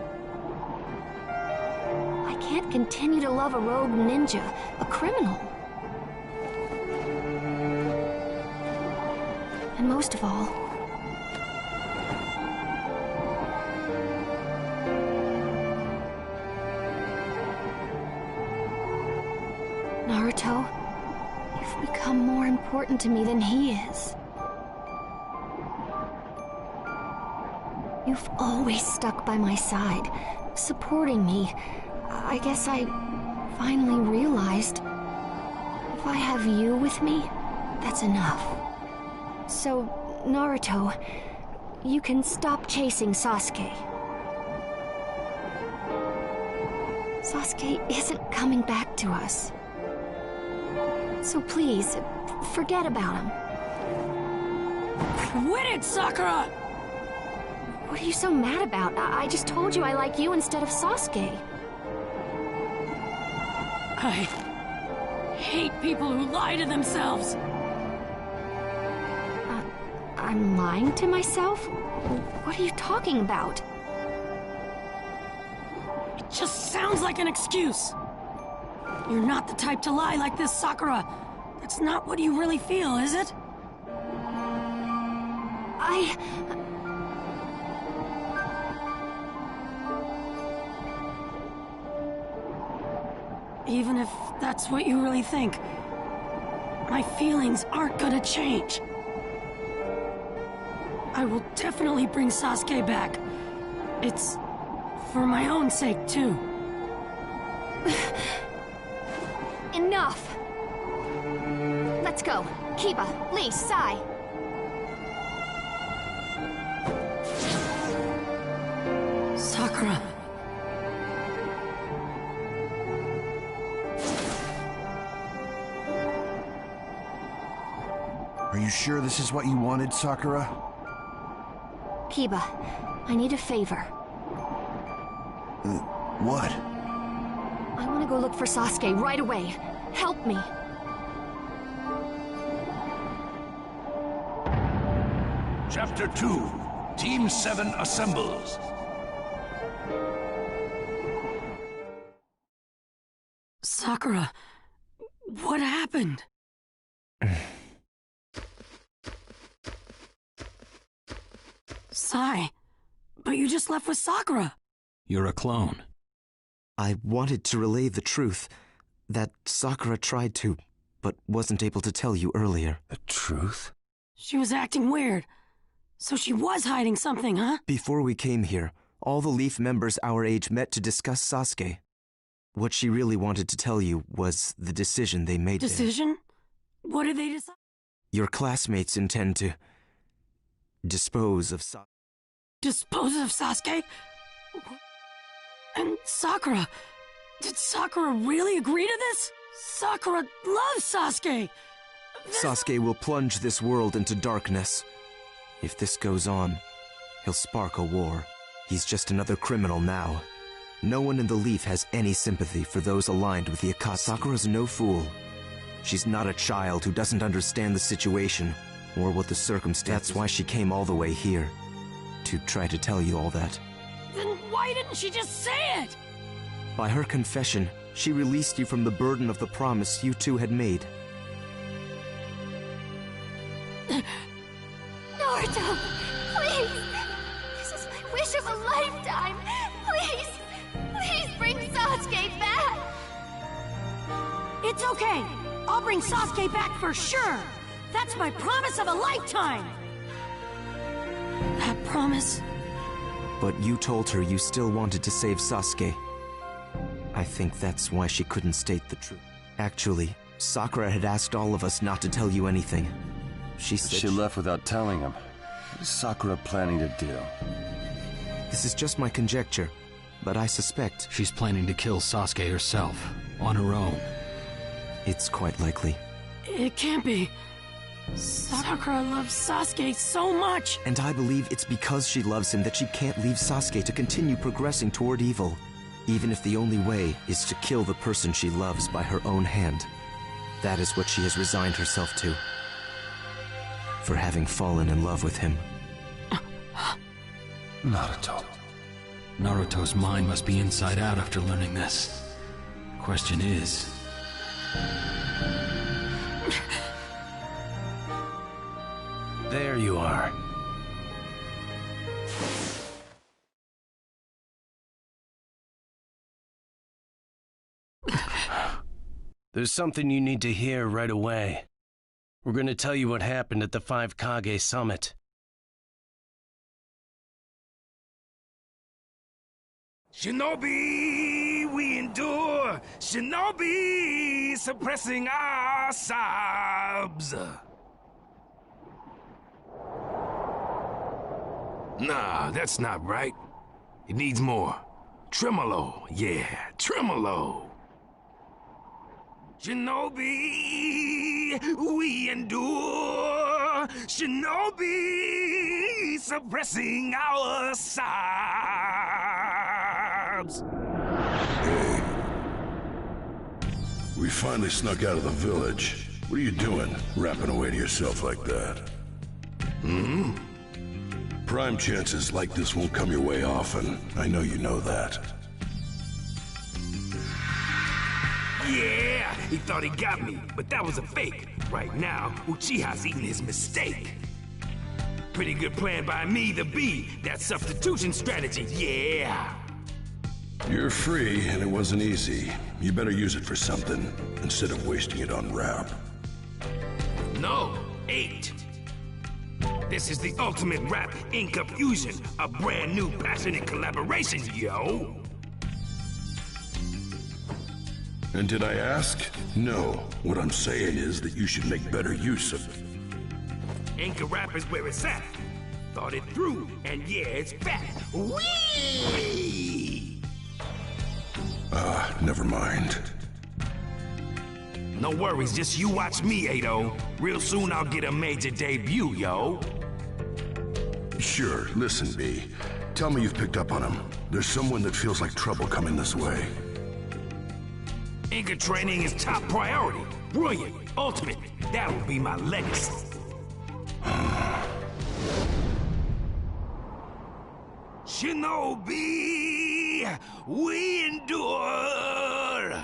Speaker 8: I can't continue to love a rogue ninja, a criminal. And most of all, Naruto, you've become more important to me than he is. You've always stuck by my side, supporting me. I guess I finally realized if I have you with me, that's enough. So, Naruto, you can stop chasing Sasuke. Sasuke isn't coming back to us. So please, forget about him.
Speaker 4: Quit it, Sakura!
Speaker 8: What are you so mad about? I just told you I like you instead of Sasuke.
Speaker 4: I hate people who lie to themselves.
Speaker 8: I'm lying to myself? What are you talking about?
Speaker 4: It just sounds like an excuse. You're not the type to lie like this, Sakura. That's not what you really feel, is it? Even if that's what you really think, my feelings aren't gonna change. I will definitely bring Sasuke back. It's for my own sake, too.
Speaker 8: Enough! Let's go. Kiba, Lee, Sai.
Speaker 4: Sakura.
Speaker 5: Are you sure this is what you wanted, Sakura?
Speaker 8: Kiba, I need a favor.
Speaker 5: What?
Speaker 8: I want to go look for Sasuke right away. Help me.
Speaker 2: Chapter 2. Team 7 assembles.
Speaker 4: Sakura, what happened? Sai, but you just left with Sakura.
Speaker 12: You're a clone.
Speaker 7: I wanted to relay the truth that Sakura tried to, but wasn't able to tell you earlier.
Speaker 10: The truth?
Speaker 4: She was acting weird. So she was hiding something, huh?
Speaker 7: Before we came here, all the Leaf members our age met to discuss Sasuke. What she really wanted to tell you was the decision they made.
Speaker 4: Decision? What did they decide?
Speaker 7: Your classmates intend to dispose of Sasuke.
Speaker 4: Dispose of Sasuke? And Sakura. Did Sakura really agree to this? Sakura loves Sasuke!
Speaker 7: Sasuke will plunge this world into darkness. If this goes on, he'll spark a war. He's just another criminal now. No one in the Leaf has any sympathy for those aligned with the Akatsuki. Sakura's no fool. She's not a child who doesn't understand the situation or what the circumstances. That's why she came all the way here, to try to tell you all that.
Speaker 4: Then why didn't she just say it?
Speaker 7: By her confession, she released you from the burden of the promise you two had made.
Speaker 8: Naruto, please! This is my wish of a lifetime! Please! Please bring Sasuke back!
Speaker 4: It's okay! I'll bring Sasuke back for sure! That's my promise of a lifetime! That promise?
Speaker 7: But you told her you still wanted to save Sasuke. I think that's why she couldn't state the truth. Actually, Sakura had asked all of us not to tell you anything. She said
Speaker 10: she left without telling him. What is Sakura planning to do?
Speaker 7: This is just my conjecture, but I suspect
Speaker 12: she's planning to kill Sasuke herself, on her own.
Speaker 7: It's quite likely.
Speaker 4: It can't be. Sakura loves Sasuke so much!
Speaker 7: And I believe it's because she loves him that she can't leave Sasuke to continue progressing toward evil, even if the only way is to kill the person she loves by her own hand. That is what she has resigned herself to. For having fallen in love with him.
Speaker 10: Naruto.
Speaker 12: Naruto's mind must be inside out after learning this. Question is...
Speaker 14: There you are. There's something you need to hear right away. We're going to tell you what happened at the 5 Kage Summit.
Speaker 2: Shinobi, we endure. Shinobi, suppressing our sobs. Nah, that's not right. It needs more. Tremolo, yeah, tremolo. Shinobi, we endure. Shinobi, suppressing our sobs.
Speaker 9: Hey. We finally snuck out of the village. What are you doing, rapping away to yourself like that? Hmm? Prime chances like this won't come your way often. I know you know that.
Speaker 2: Yeah, he thought he got me, but that was a fake. Right now, Uchiha's eating his mistake. Pretty good plan by me, the B. That substitution strategy, yeah.
Speaker 9: You're free, and it wasn't easy. You better use it for something, instead of wasting it on rap.
Speaker 2: No, 8. This is the ultimate rap ink up fusion, a brand new passionate collaboration, yo.
Speaker 9: And did I ask? No. What I'm saying is that you should make better use of it.
Speaker 2: Anchor wrap is where it's at. Thought it through, and yeah, it's fat. Whee!
Speaker 9: Never mind.
Speaker 2: No worries, just you watch me, Ado. Real soon I'll get a major debut, yo.
Speaker 9: Sure, listen, B. Tell me you've picked up on him. There's someone that feels like trouble coming this way.
Speaker 2: Anchor training is top priority. Brilliant, ultimate. That'll be my legacy. Shinobi, we endure.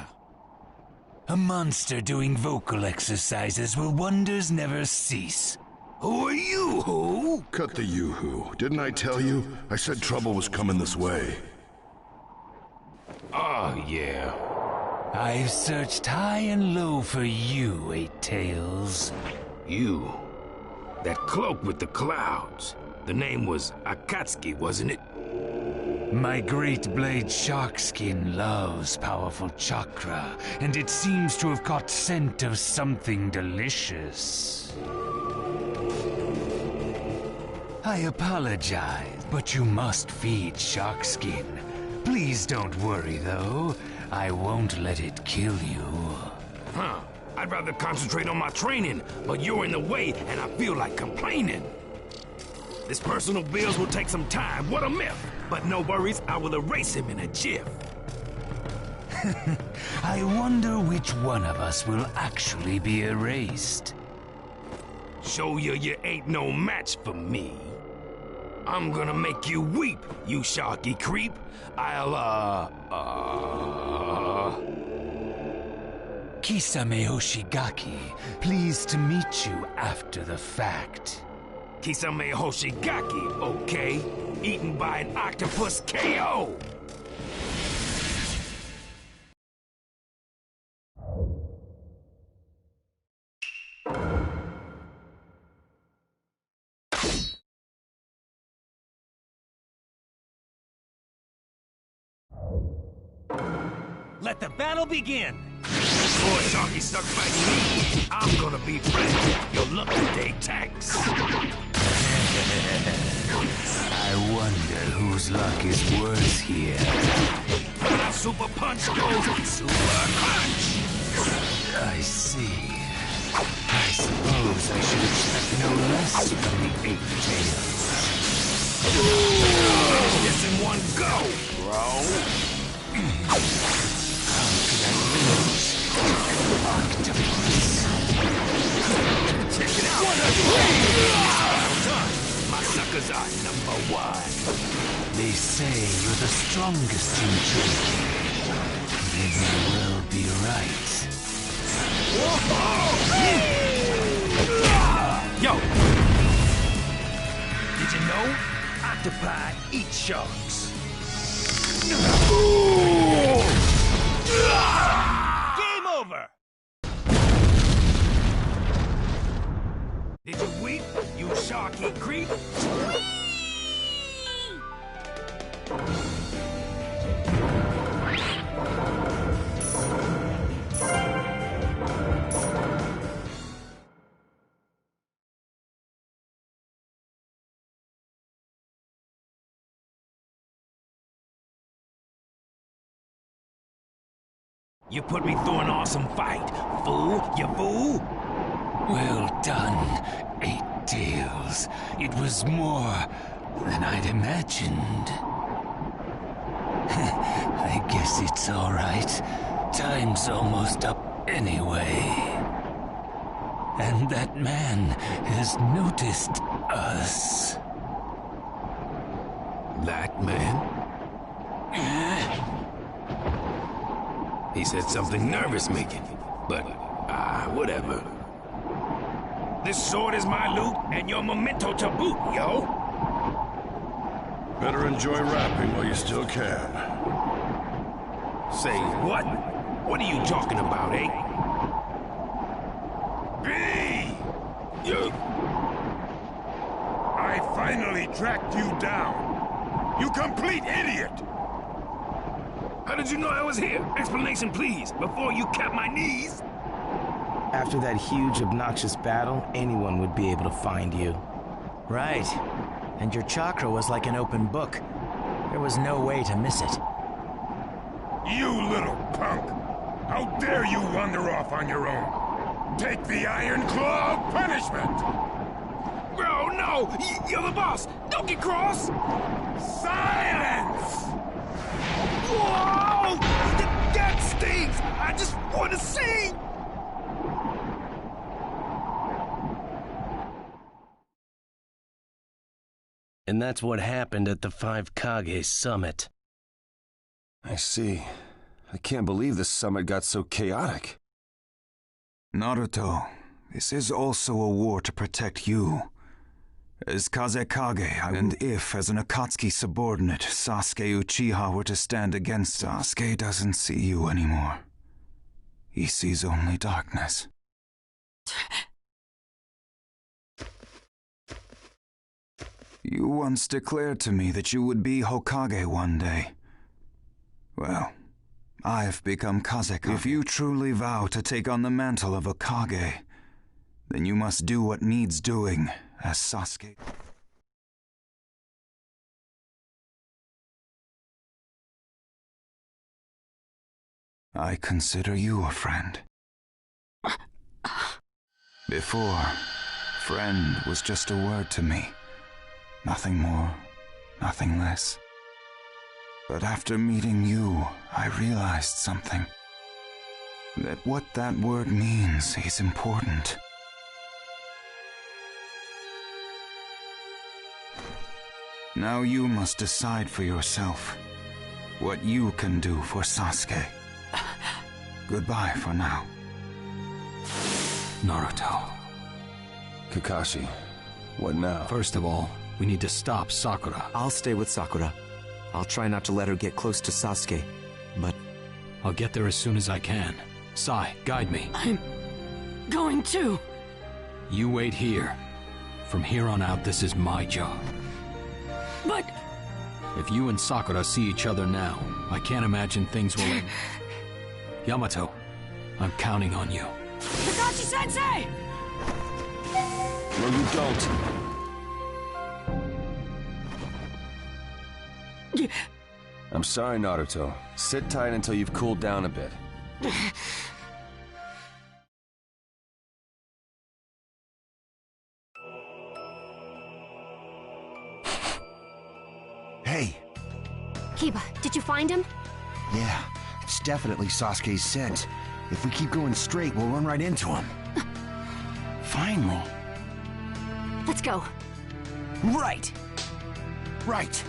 Speaker 20: A monster doing vocal exercises will wonders never cease.
Speaker 2: Who are you, who?
Speaker 9: Cut the you-who. Didn't I tell you? I said trouble was coming this way.
Speaker 2: Oh, yeah.
Speaker 20: I've searched high and low for you, Eight Tails.
Speaker 2: You. That cloak with the clouds. The name was Akatsuki, wasn't it?
Speaker 20: My great blade Sharkskin loves powerful chakra, and it seems to have caught scent of something delicious. I apologize, but you must feed Sharkskin. Please don't worry, though. I won't let it kill you.
Speaker 2: Huh. I'd rather concentrate on my training, but you're in the way, and I feel like complaining. This personal bills will take some time, what a myth! But no worries, I will erase him in a jiff.
Speaker 20: I wonder which one of us will actually be erased.
Speaker 2: Show you ain't no match for me. I'm gonna make you weep, you sharky creep.
Speaker 20: Kisame Hoshigaki, pleased to meet you after the fact.
Speaker 2: Kisame Hoshigaki, okay? Eaten by an octopus KO!
Speaker 6: Let the battle begin!
Speaker 2: Boy, Sharky stuck fighting me. I'm gonna be friends. Your luck today tanks.
Speaker 20: I wonder whose luck is worse here.
Speaker 2: My super punch goes super punch!
Speaker 20: I see. I suppose I should expect no less from the Eight Tails.
Speaker 2: This in one go, bro!
Speaker 20: How could I lose? Octopus.
Speaker 2: Check it out! Well done! My suckers are #1.
Speaker 20: They say you're the strongest in Jinchuriki. They may well be right.
Speaker 2: Yo! Did you know? Octopi eat sharks. Game over! Did you weep, you sharky creep? You put me through an awesome fight, fool, you fool!
Speaker 20: Well done, Eight Tails. It was more than I'd imagined. I guess it's all right. Time's almost up anyway. And that man has noticed us.
Speaker 2: That man? He said something nervous-making, but, whatever. This sword is my loot, and your memento to boot, yo!
Speaker 9: Better enjoy rapping while you still can.
Speaker 2: Say what? What are you talking about, eh?
Speaker 3: B! You... I finally tracked you down. You complete idiot!
Speaker 2: How did you know I was here? Explanation, please, before you cap my knees.
Speaker 6: After that huge, obnoxious battle, anyone would be able to find you.
Speaker 13: Right. And your chakra was like an open book. There was no way to miss it.
Speaker 3: You little punk! How dare you wander off on your own? Take the Iron Claw of punishment!
Speaker 2: Bro, no! You're the boss! Don't get cross!
Speaker 3: Silence!
Speaker 2: Whoa! That stings! I just want to see!
Speaker 14: And that's what happened at the 5 Kage summit.
Speaker 10: I see. I can't believe this summit got so chaotic.
Speaker 17: Naruto, this is also a war to protect you. As Kazekage, and if, as an Akatsuki subordinate, Sasuke Uchiha were to stand against us, Sasuke doesn't see you anymore. He sees only darkness. You once declared to me that you would be Hokage one day. Well, I've become Kazekage. If you truly vow to take on the mantle of Hokage, then you must do what needs doing as Sasuke. I consider you a friend. Before, friend was just a word to me. Nothing more, nothing less. But after meeting you, I realized something. That what that word means is important. Now you must decide for yourself what you can do for Sasuke. Goodbye for now.
Speaker 12: Naruto.
Speaker 10: Kakashi, what now?
Speaker 12: First of all, we need to stop Sakura.
Speaker 7: I'll stay with Sakura. I'll try not to let her get close to Sasuke, but...
Speaker 12: I'll get there as soon as I can. Sai, guide me.
Speaker 4: I'm... going too.
Speaker 12: You wait here. From here on out, this is my job.
Speaker 4: But...
Speaker 12: If you and Sakura see each other now, I can't imagine things will end. Yamato, I'm counting on you.
Speaker 4: Kakashi-sensei!
Speaker 10: No, you don't. I'm sorry, Naruto. Sit tight until you've cooled down a bit.
Speaker 19: Hey.
Speaker 22: Kiba, did you find him?
Speaker 19: Yeah, it's definitely Sasuke's scent. If we keep going straight, we'll run right into him.
Speaker 6: Finally.
Speaker 22: Let's go.
Speaker 19: Right. Right.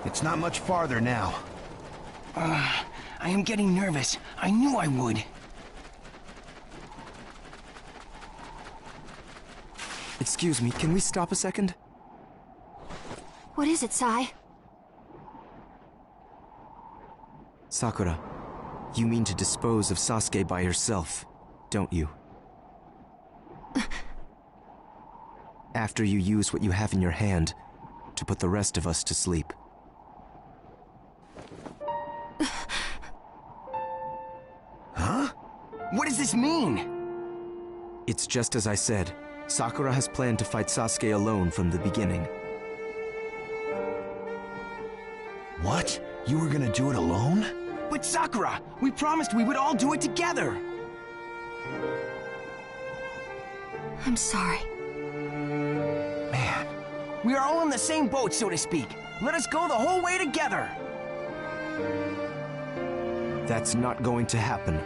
Speaker 19: It's not much farther now.
Speaker 6: I am getting nervous. I knew I would.
Speaker 7: Excuse me, can we stop a second?
Speaker 22: What is it, Sai?
Speaker 7: Sakura, you mean to dispose of Sasuke by yourself, don't you? After you use what you have in your hand to put the rest of us to sleep.
Speaker 6: Huh? What does this mean?
Speaker 7: It's just as I said. Sakura has planned to fight Sasuke alone from the beginning.
Speaker 19: What? You were gonna do it alone?
Speaker 6: But Sakura, we promised we would all do it together.
Speaker 22: I'm sorry.
Speaker 6: Man, we are all in the same boat, so to speak. Let us go the whole way together.
Speaker 7: That's not going to happen.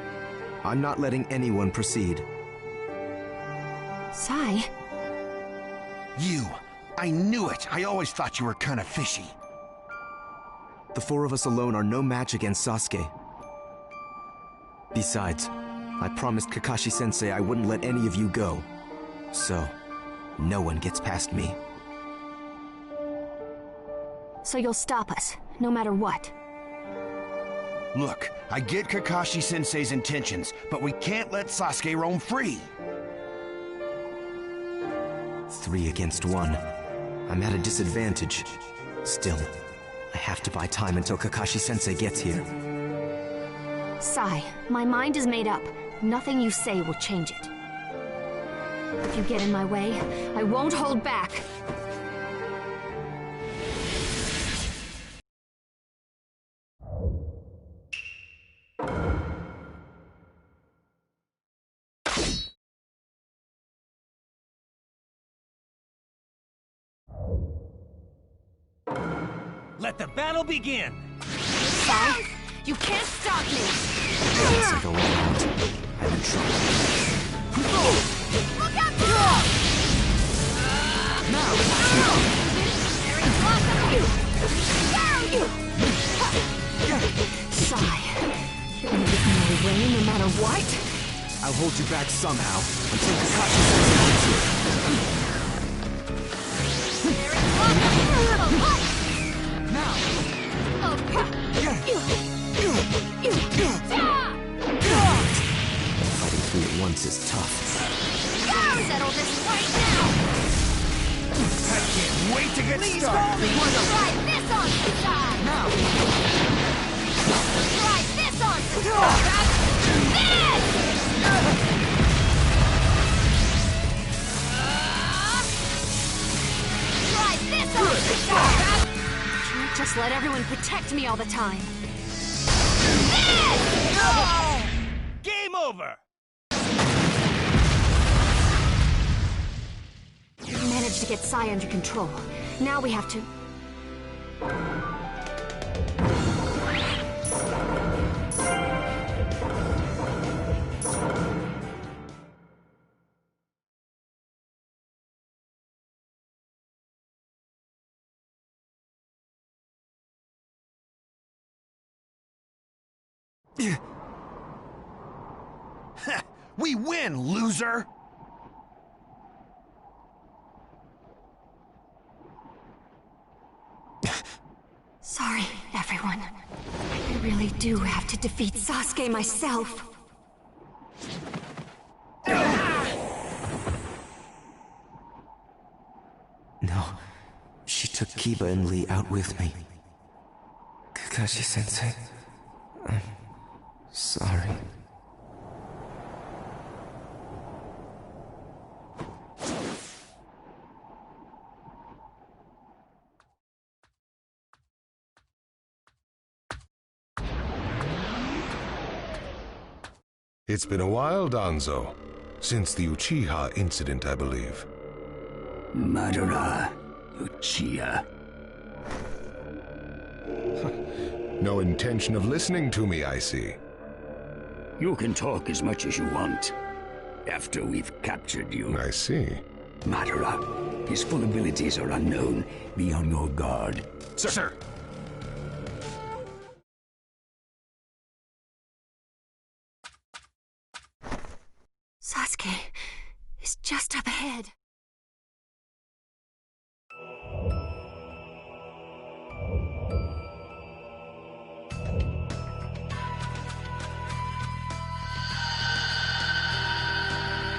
Speaker 7: I'm not letting anyone proceed.
Speaker 22: Sai?
Speaker 19: You! I knew it! I always thought you were kinda fishy.
Speaker 7: The four of us alone are no match against Sasuke. Besides, I promised Kakashi-sensei I wouldn't let any of you go. So, no one gets past me.
Speaker 22: So you'll stop us, no matter what.
Speaker 19: Look, I get Kakashi-sensei's intentions, but we can't let Sasuke roam free.
Speaker 7: 3 against 1. I'm at a disadvantage. Still, I have to buy time until Kakashi-sensei gets here.
Speaker 22: Sai, my mind is made up. Nothing you say will change it. If you get in my way, I won't hold back.
Speaker 12: Let the battle begin!
Speaker 22: Sai, you can't stop me!
Speaker 7: Once I go around, I'm in trouble.
Speaker 22: Look out below!
Speaker 7: Now!
Speaker 22: Sai, you're gonna get in my way no matter what?
Speaker 7: I'll hold you back somehow until Kakashi-sensei gets here. Now! Fighting 3 at once is tough.
Speaker 22: Settle this right now!
Speaker 19: I can't wait to get started!
Speaker 22: Try this on Sai!
Speaker 7: Now!
Speaker 22: Try this on Sai! This! Try this on Sai! Can't just let everyone protect me all the time. This!
Speaker 12: Game over!
Speaker 22: We managed to get Sai under control. Now we have to...
Speaker 19: We win, loser!
Speaker 22: Sorry, everyone. I really do have to defeat Sasuke myself.
Speaker 7: No, she took Kiba and Lee out with me. Kakashi-sensei, I'm sorry.
Speaker 1: It's been a while, Danzo. Since the Uchiha incident, I believe.
Speaker 18: Madara, Uchiha.
Speaker 1: No intention of listening to me, I see.
Speaker 18: You can talk as much as you want. After we've captured you.
Speaker 1: I see.
Speaker 18: Madara, his full abilities are unknown. Be on your guard.
Speaker 19: Sir!
Speaker 22: Sasuke is just up ahead.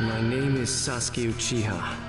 Speaker 23: My name is Sasuke Uchiha.